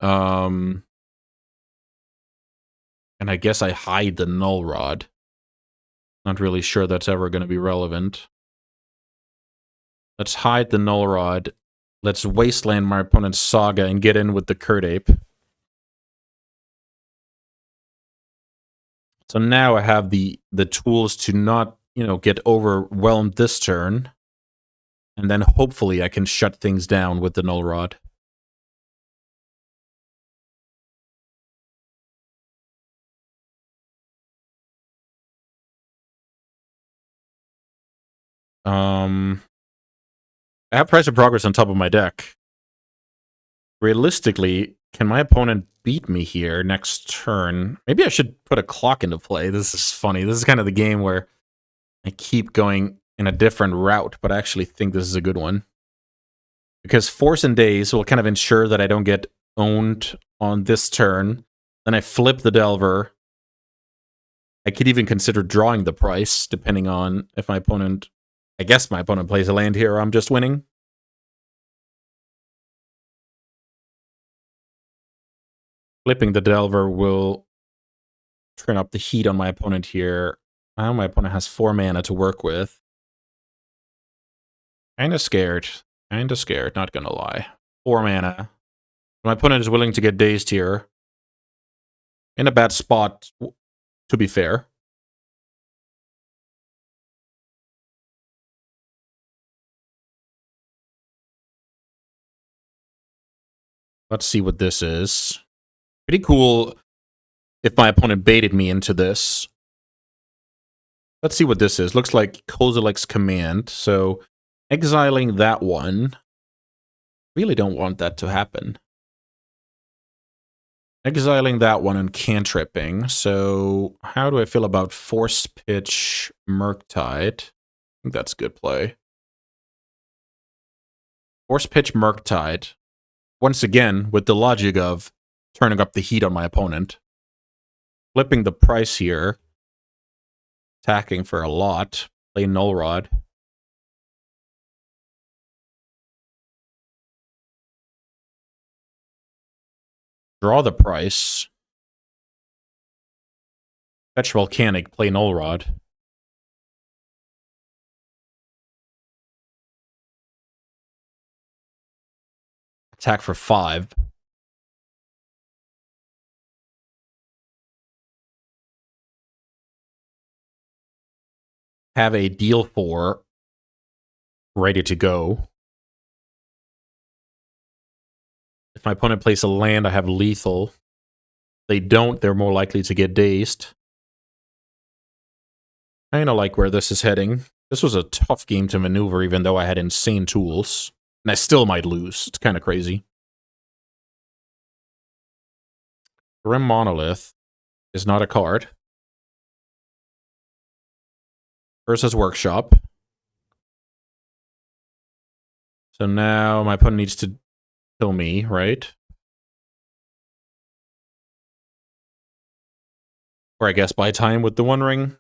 And I guess I hide the Null Rod. Not really sure that's ever going to be relevant. Let's hide the Null Rod. Let's wasteland my opponent's Saga and get in with the Curd Ape. So now I have the tools to not, get overwhelmed this turn. And then hopefully I can shut things down with the Null Rod. I have Price of Progress on top of my deck. Realistically, can my opponent beat me here next turn? Maybe I should put a clock into play. This is funny. This is kind of the game where I keep going in a different route, but I actually think this is a good one. Because Force and Daze will kind of ensure that I don't get owned on this turn. Then I flip the Delver. I could even consider drawing the price, depending on if my opponent... I guess my opponent plays a land here, or I'm just winning. Flipping the Delver will turn up the heat on my opponent here. Now my opponent has 4 mana to work with. Kinda scared. Kinda scared, not gonna lie. 4 mana. My opponent is willing to get dazed here. In a bad spot, to be fair. Let's see what this is. Pretty cool if my opponent baited me into this. Let's see what this is. Looks like Kozilek's Command. So exiling that one. Really don't want that to happen. Exiling that one and cantripping. So how do I feel about Force Pitch Murktide? think that's a good play. Force pitch Murktide. Once again, with the logic of turning up the heat on my opponent. Flipping the price here. Attacking for a lot. Play Null Rod. Draw the price. Fetch Volcanic, play Null Rod. Attack for 5. Have a deal 4 ready to go. If my opponent plays a land, I have lethal. If they don't, they're more likely to get dazed. I kind of like where this is heading. This was a tough game to maneuver, even though I had insane tools. And I still might lose. It's kind of crazy. Grim Monolith is not a card. Versus Workshop. So now my opponent needs to kill me, right? Or I guess buy time with the One Ring.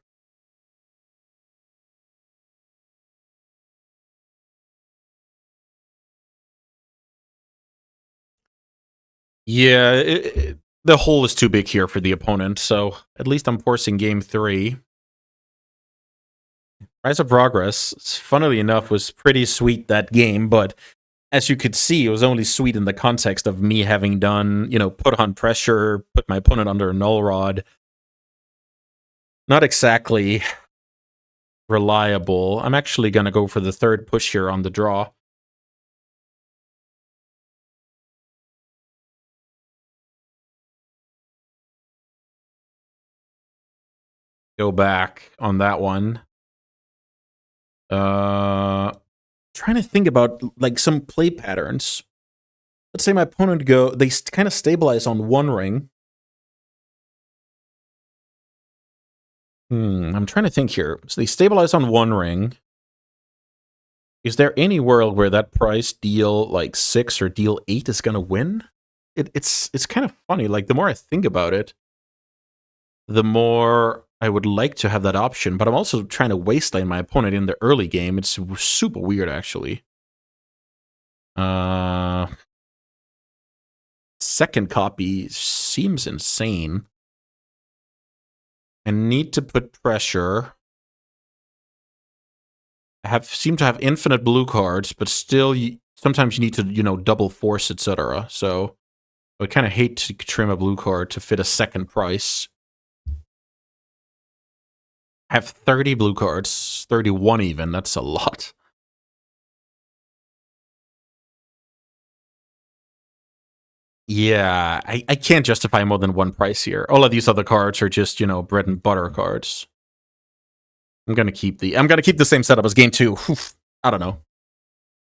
Yeah, the hole is too big here for the opponent, so at least I'm forcing game 3. Rise of Progress, funnily enough, was pretty sweet that game, but as you could see, it was only sweet in the context of me having done, put on pressure, put my opponent under a Null Rod. Not exactly reliable. I'm actually going to go for the third push here on the draw. Go back on that one. Trying to think about like some play patterns. Let's say my opponent they kind of stabilize on One Ring. I'm trying to think here. So they stabilize on One Ring. Is there any world where that price deal like 6 or deal 8 is going to win? It's kind of funny. Like, the more I think about it, the more I would like to have that option. But I'm also trying to wasteland my opponent in the early game. It's super weird, actually. Second copy seems insane. I need to put pressure. Seem to have infinite blue cards, but still, sometimes you need to, double force, etc. So I kind of hate to trim a blue card to fit a second price. I have 30 blue cards, 31 even. That's a lot. Yeah, I can't justify more than one price here. All of these other cards are just, bread and butter cards. I'm gonna keep the same setup as game 2. I don't know.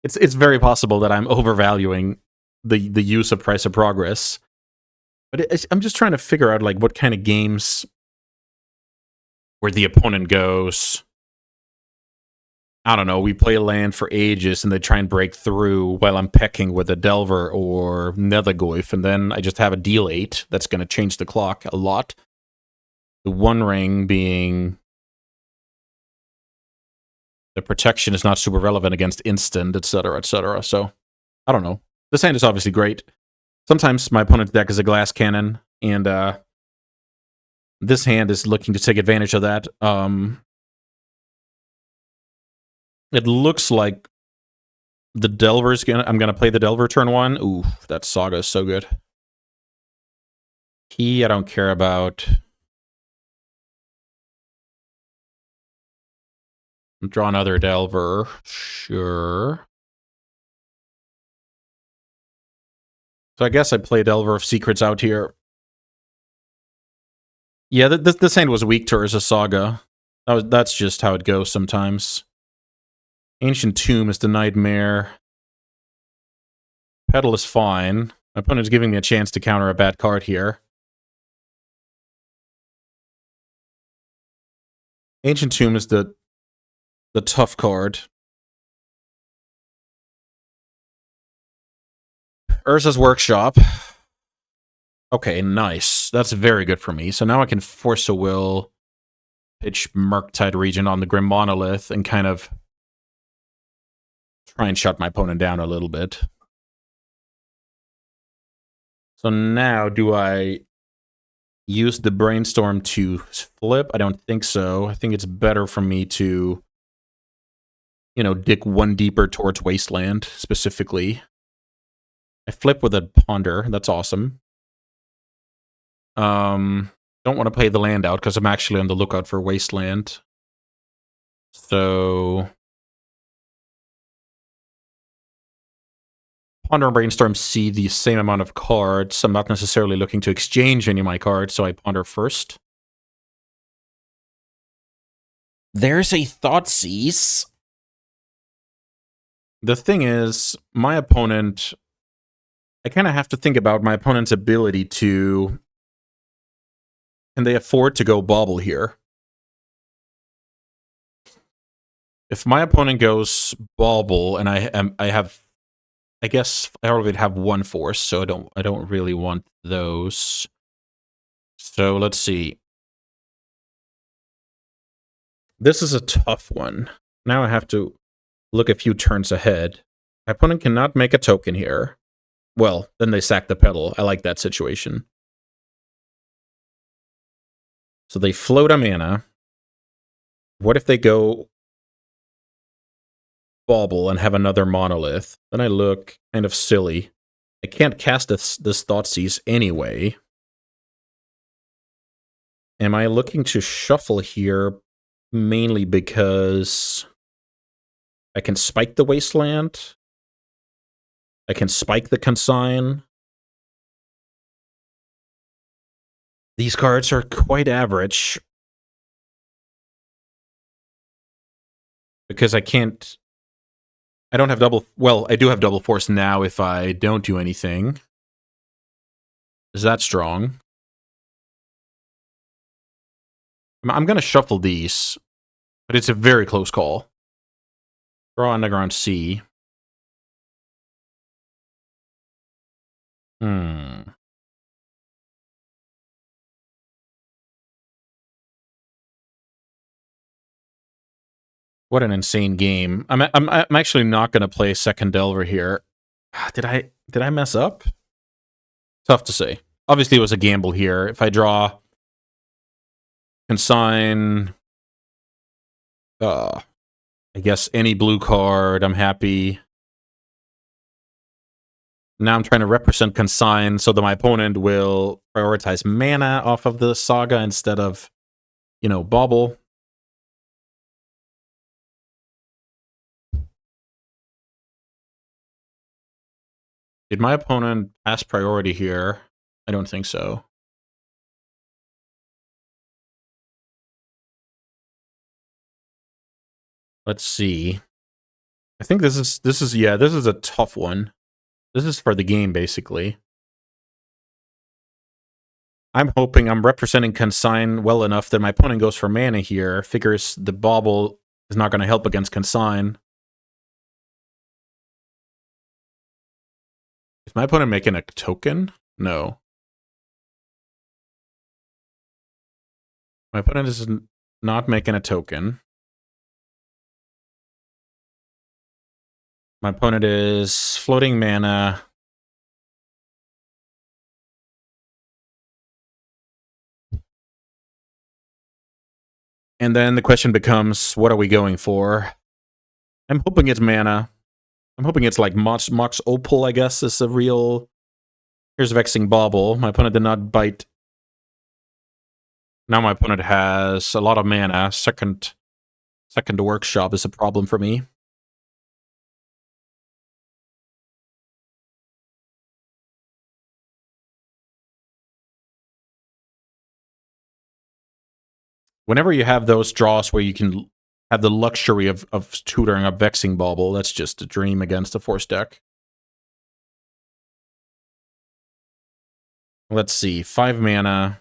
It's very possible that I'm overvaluing the use of Price of Progress. But I'm just trying to figure out like what kind of games where the opponent goes, I don't know, we play a land for ages and they try and break through while I'm pecking with a Delver or Nethergoyf, and then I just have a deal 8 that's going to change the clock a lot. The One Ring being the protection is not super relevant against instant, etc., etc. So, I don't know. This hand is obviously great. Sometimes my opponent's deck is a glass cannon, and this hand is looking to take advantage of that. It looks like the Delver's I'm gonna play the Delver turn 1. Ooh, that Saga is so good. I don't care about. Draw another Delver. Sure. So I guess I play Delver of Secrets out here. Yeah, this hand was weak towards a Saga. That's just how it goes sometimes. Ancient Tomb is the Nightmare. Petal is fine. My opponent's giving me a chance to counter a bad card here. Ancient Tomb is the the tough card. Urza's Workshop. Okay, nice. That's very good for me. So now I can force a will, pitch Murktide Regent on the Grim Monolith, and kind of try and shut my opponent down a little bit. So now, do I use the Brainstorm to flip? I don't think so. I think it's better for me to, you know, dig one deeper towards Wasteland, specifically. I flip with a Ponder. That's awesome. Don't want to play the land out because I'm actually on the lookout for Wasteland. So Ponder and Brainstorm see the same amount of cards. I'm not necessarily looking to exchange any of my cards, so I Ponder first. There's a Thoughtseize. The thing is, my opponent... I kind of have to think about my opponent's ability to... Can they afford to go Bauble here? If my opponent goes Bauble, and I have... I guess I already have one force, so I don't really want those. So let's see. This is a tough one. Now I have to look a few turns ahead. My opponent cannot make a token here. Well, then they sack the pedal. I like that situation. So they float a mana. What if they go Bauble and have another Monolith? Then I look kind of silly. I can't cast this Thoughtseize anyway. Am I looking to shuffle here mainly because I can spike the Wasteland? I can spike the Consign. These cards are quite average. Because I can't... I don't have double... Well, I do have double force now if I don't do anything. Is that strong? I'm going to shuffle these, but it's a very close call. Draw Underground Sea. What an insane game. I'm actually not going to play second Delver here. Did I mess up? Tough to say. Obviously, it was a gamble here. If I draw Consign, I guess any blue card, I'm happy. Now I'm trying to represent Consign so that my opponent will prioritize mana off of the Saga instead of, you know, Bauble. Did my opponent pass priority here? I don't think so. Let's see. I think this is a tough one. This is for the game, basically. I'm hoping I'm representing Consign well enough that my opponent goes for mana here, figures the Bauble is not going to help against Consign. Is my opponent making a token? No. My opponent is not making a token. My opponent is floating mana. And then the question becomes, what are we going for? I'm hoping it's mana. I'm hoping it's like Mox Opal, I guess, is a real... Here's Vexing Bauble. My opponent did not bite. Now my opponent has a lot of mana. Second Workshop is a problem for me. Whenever you have those draws where you can have the luxury of tutoring a Vexing Bauble, that's just a dream against a force deck. Let's see, 5 mana.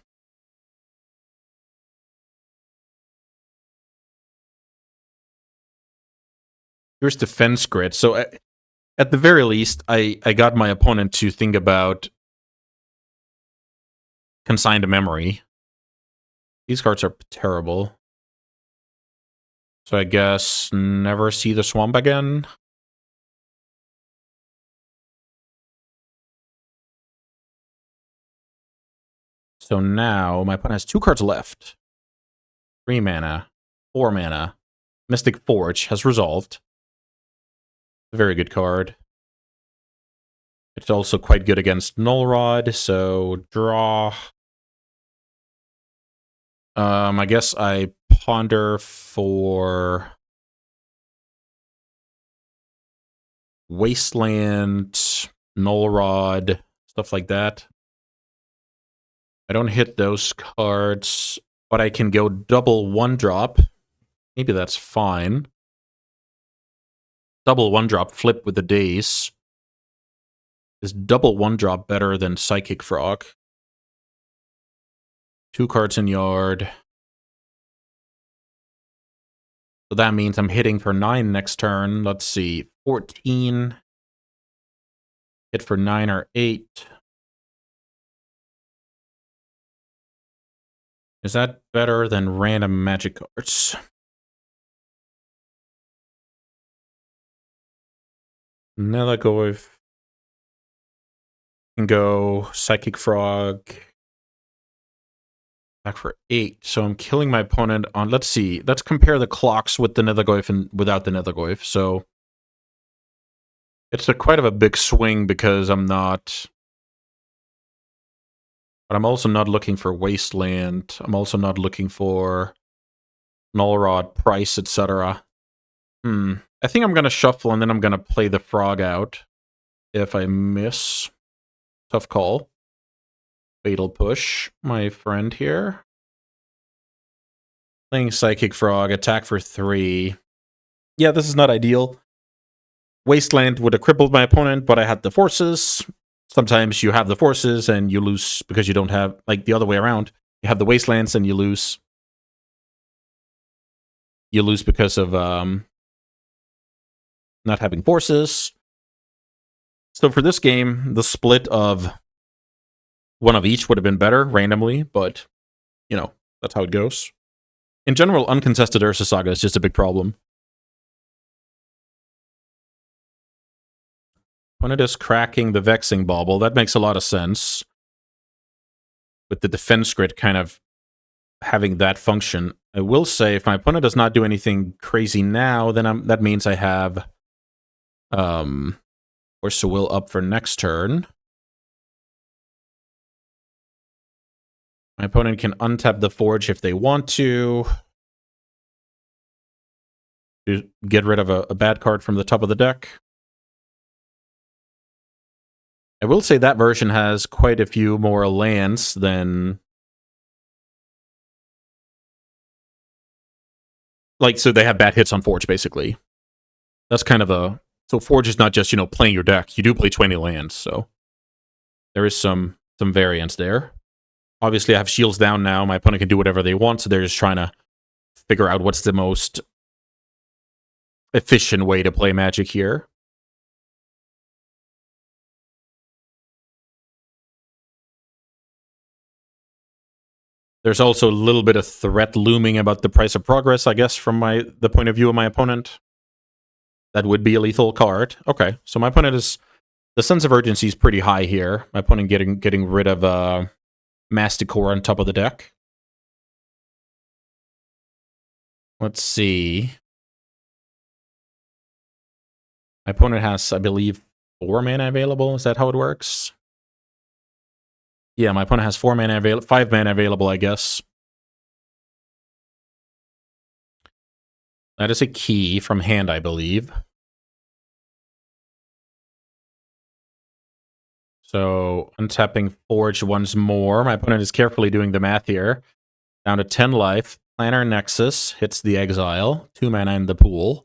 Here's defense grid. So at the very least, I got my opponent to think about consigned memory. These cards are terrible. So I guess never see the swamp again. So now my opponent has 2 cards left. 3 mana, 4 mana. Mystic Forge has resolved. A very good card. It's also quite good against Null Rod, so draw. I guess I ponder for Wasteland, Null Rod, stuff like that. I don't hit those cards, but I can go double 1-drop. Maybe that's fine. Double 1-drop, flip with the daze. Is double 1-drop better than Psychic Frog? 2 cards in yard. So that means I'm hitting for 9 next turn. Let's see. 14. Hit for 9 or 8. Is that better than random magic cards? Nelagoiv can go Psychic Frog. Back for 8. So I'm killing my opponent on... Let's see. Let's compare the clocks with the Nethergoyf and without the Nethergoyf. So it's quite of a big swing because I'm not... But I'm also not looking for Wasteland. I'm also not looking for Null Rod, Price, etc. I think I'm going to shuffle and then I'm going to play the frog out. If I miss, tough call. Fatal push, my friend here. Playing Psychic Frog, attack for 3. Yeah, this is not ideal. Wasteland would have crippled my opponent, but I had the forces. Sometimes you have the forces and you lose because you don't have, like the other way around. You have the Wastelands and you lose. You lose because of not having forces. So for this game, the split of one of each would have been better randomly, but, you know, that's how it goes. In general, uncontested Ursa Saga is just a big problem. When it is cracking the Vexing Bauble, that makes a lot of sense. With the defense grid kind of having that function. I will say, if my opponent does not do anything crazy now, then that means I have Ursa Will up for next turn. My opponent can untap the Forge if they want to get rid of a bad card from the top of the deck. I will say that version has quite a few more lands than... Like, so they have bad hits on Forge, basically. That's kind of a... So Forge is not just, you know, playing your deck. You do play 20 lands, so... There is some variance there. Obviously, I have shields down now. My opponent can do whatever they want, so they're just trying to figure out what's the most efficient way to play Magic here. There's also a little bit of threat looming about the price of progress, I guess, from the point of view of my opponent. That would be a lethal card. Okay, so my opponent is... The sense of urgency is pretty high here. My opponent getting rid of Masticore on top of the deck. Let's see. My opponent has, I believe, 4 mana available. Is that how it works? Yeah, my opponent has 4 mana available, 5 mana available, I guess. That is a key from hand, I believe. So, untapping Forge once more. My opponent is carefully doing the math here. Down to 10 life. Planar Nexus hits the exile. 2 mana in the pool.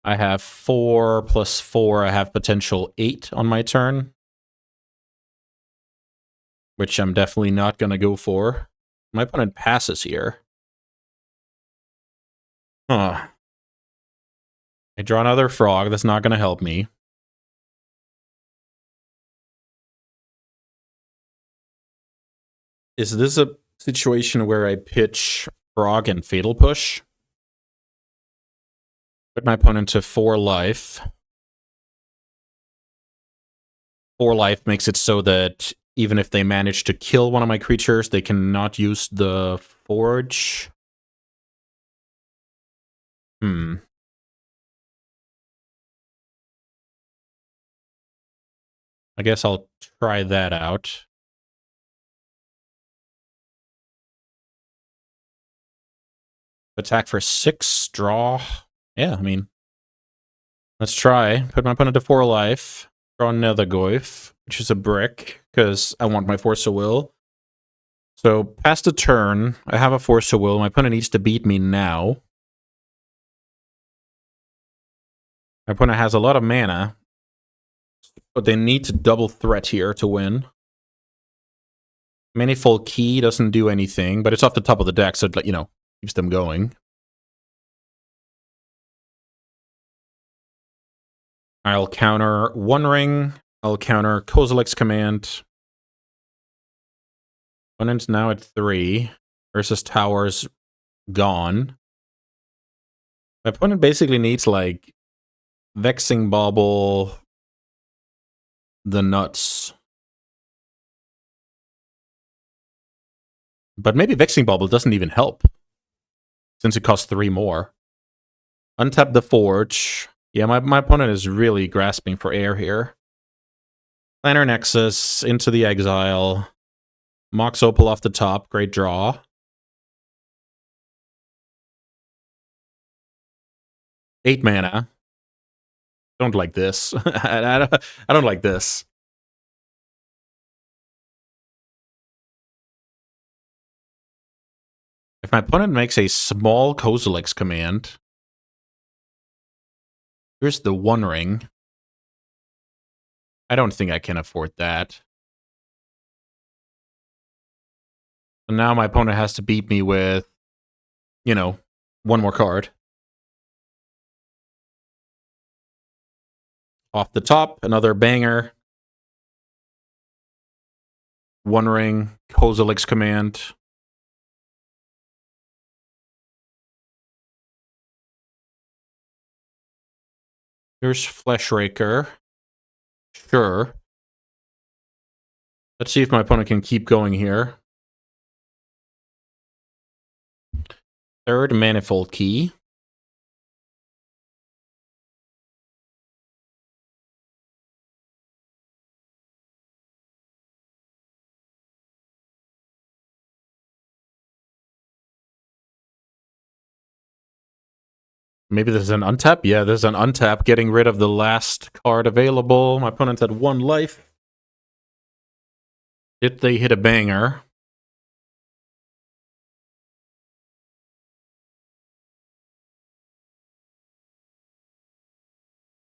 I have 4 plus 4. I have potential 8 on my turn. Which I'm definitely not going to go for. My opponent passes here. Huh. I draw another frog. That's not going to help me. Is this a situation where I pitch frog and fatal push? Put my opponent to 4 life. 4 life makes it so that even if they manage to kill one of my creatures, they cannot use the forge. I guess I'll try that out. Attack for 6, draw. Yeah, I mean, let's try. Put my opponent to 4 life. Draw another Goyf, which is a brick, because I want my Force of Will. So, past a turn, I have a Force of Will. My opponent needs to beat me now. My opponent has a lot of mana, but they need to double threat here to win. Manifold Key doesn't do anything, but it's off the top of the deck, so it, you know, keeps them going. I'll counter One Ring. I'll counter Kozilek's Command. Opponent's now at 3. Versus Tower's gone. My opponent basically needs, like, Vexing Bauble, the nuts. But maybe Vexing Bauble doesn't even help, since it costs 3 more. Untap the Forge. Yeah, my opponent is really grasping for air here. Planner Nexus, into the Exile. Mox Opal off the top, great draw. Eight mana. Don't like this. I don't like this. If my opponent makes a small Kozilek's Command, here's the One Ring. I don't think I can afford that. So now my opponent has to beat me with, you know, 1 more card. Off the top, another banger. One Ring, Kozilek's Command. Here's Fleshraker. Sure. Let's see if my opponent can keep going here. Third Manifold Key. Maybe there's an untap? Yeah, there's an untap, getting rid of the last card available. My opponent had 1 life. Did they hit a banger?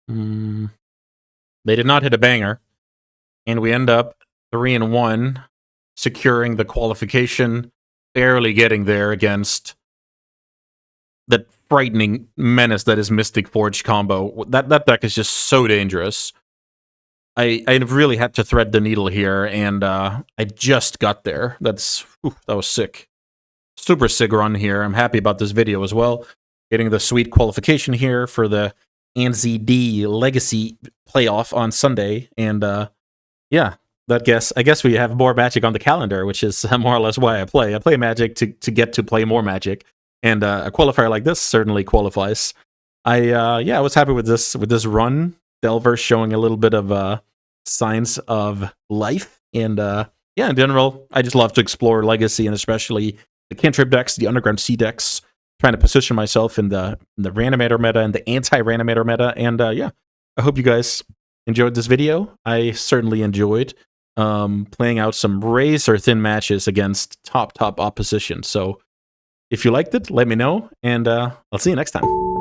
They did not hit a banger. And we end up 3-1, securing the qualification, barely getting there against that frightening menace that is Mystic Forge combo. That deck is just so dangerous. I really had to thread the needle here, and I just got there. That was sick. Super sick run here. I'm happy about this video as well. Getting the sweet qualification here for the AnziD Legacy playoff on Sunday, and yeah, I guess we have more Magic on the calendar, which is more or less why I play. I play Magic to get to play more Magic, and a qualifier like this certainly qualifies. I was happy with this run. Delver showing a little bit of signs of life, and yeah, in general, I just love to explore Legacy, and especially the cantrip decks, the Underground Sea decks. Trying to position myself in the Reanimator meta and the anti-Reanimator meta, and yeah, I hope you guys enjoyed this video. I certainly enjoyed playing out some razor-thin matches against top opposition. So if you liked it, let me know, and I'll see you next time.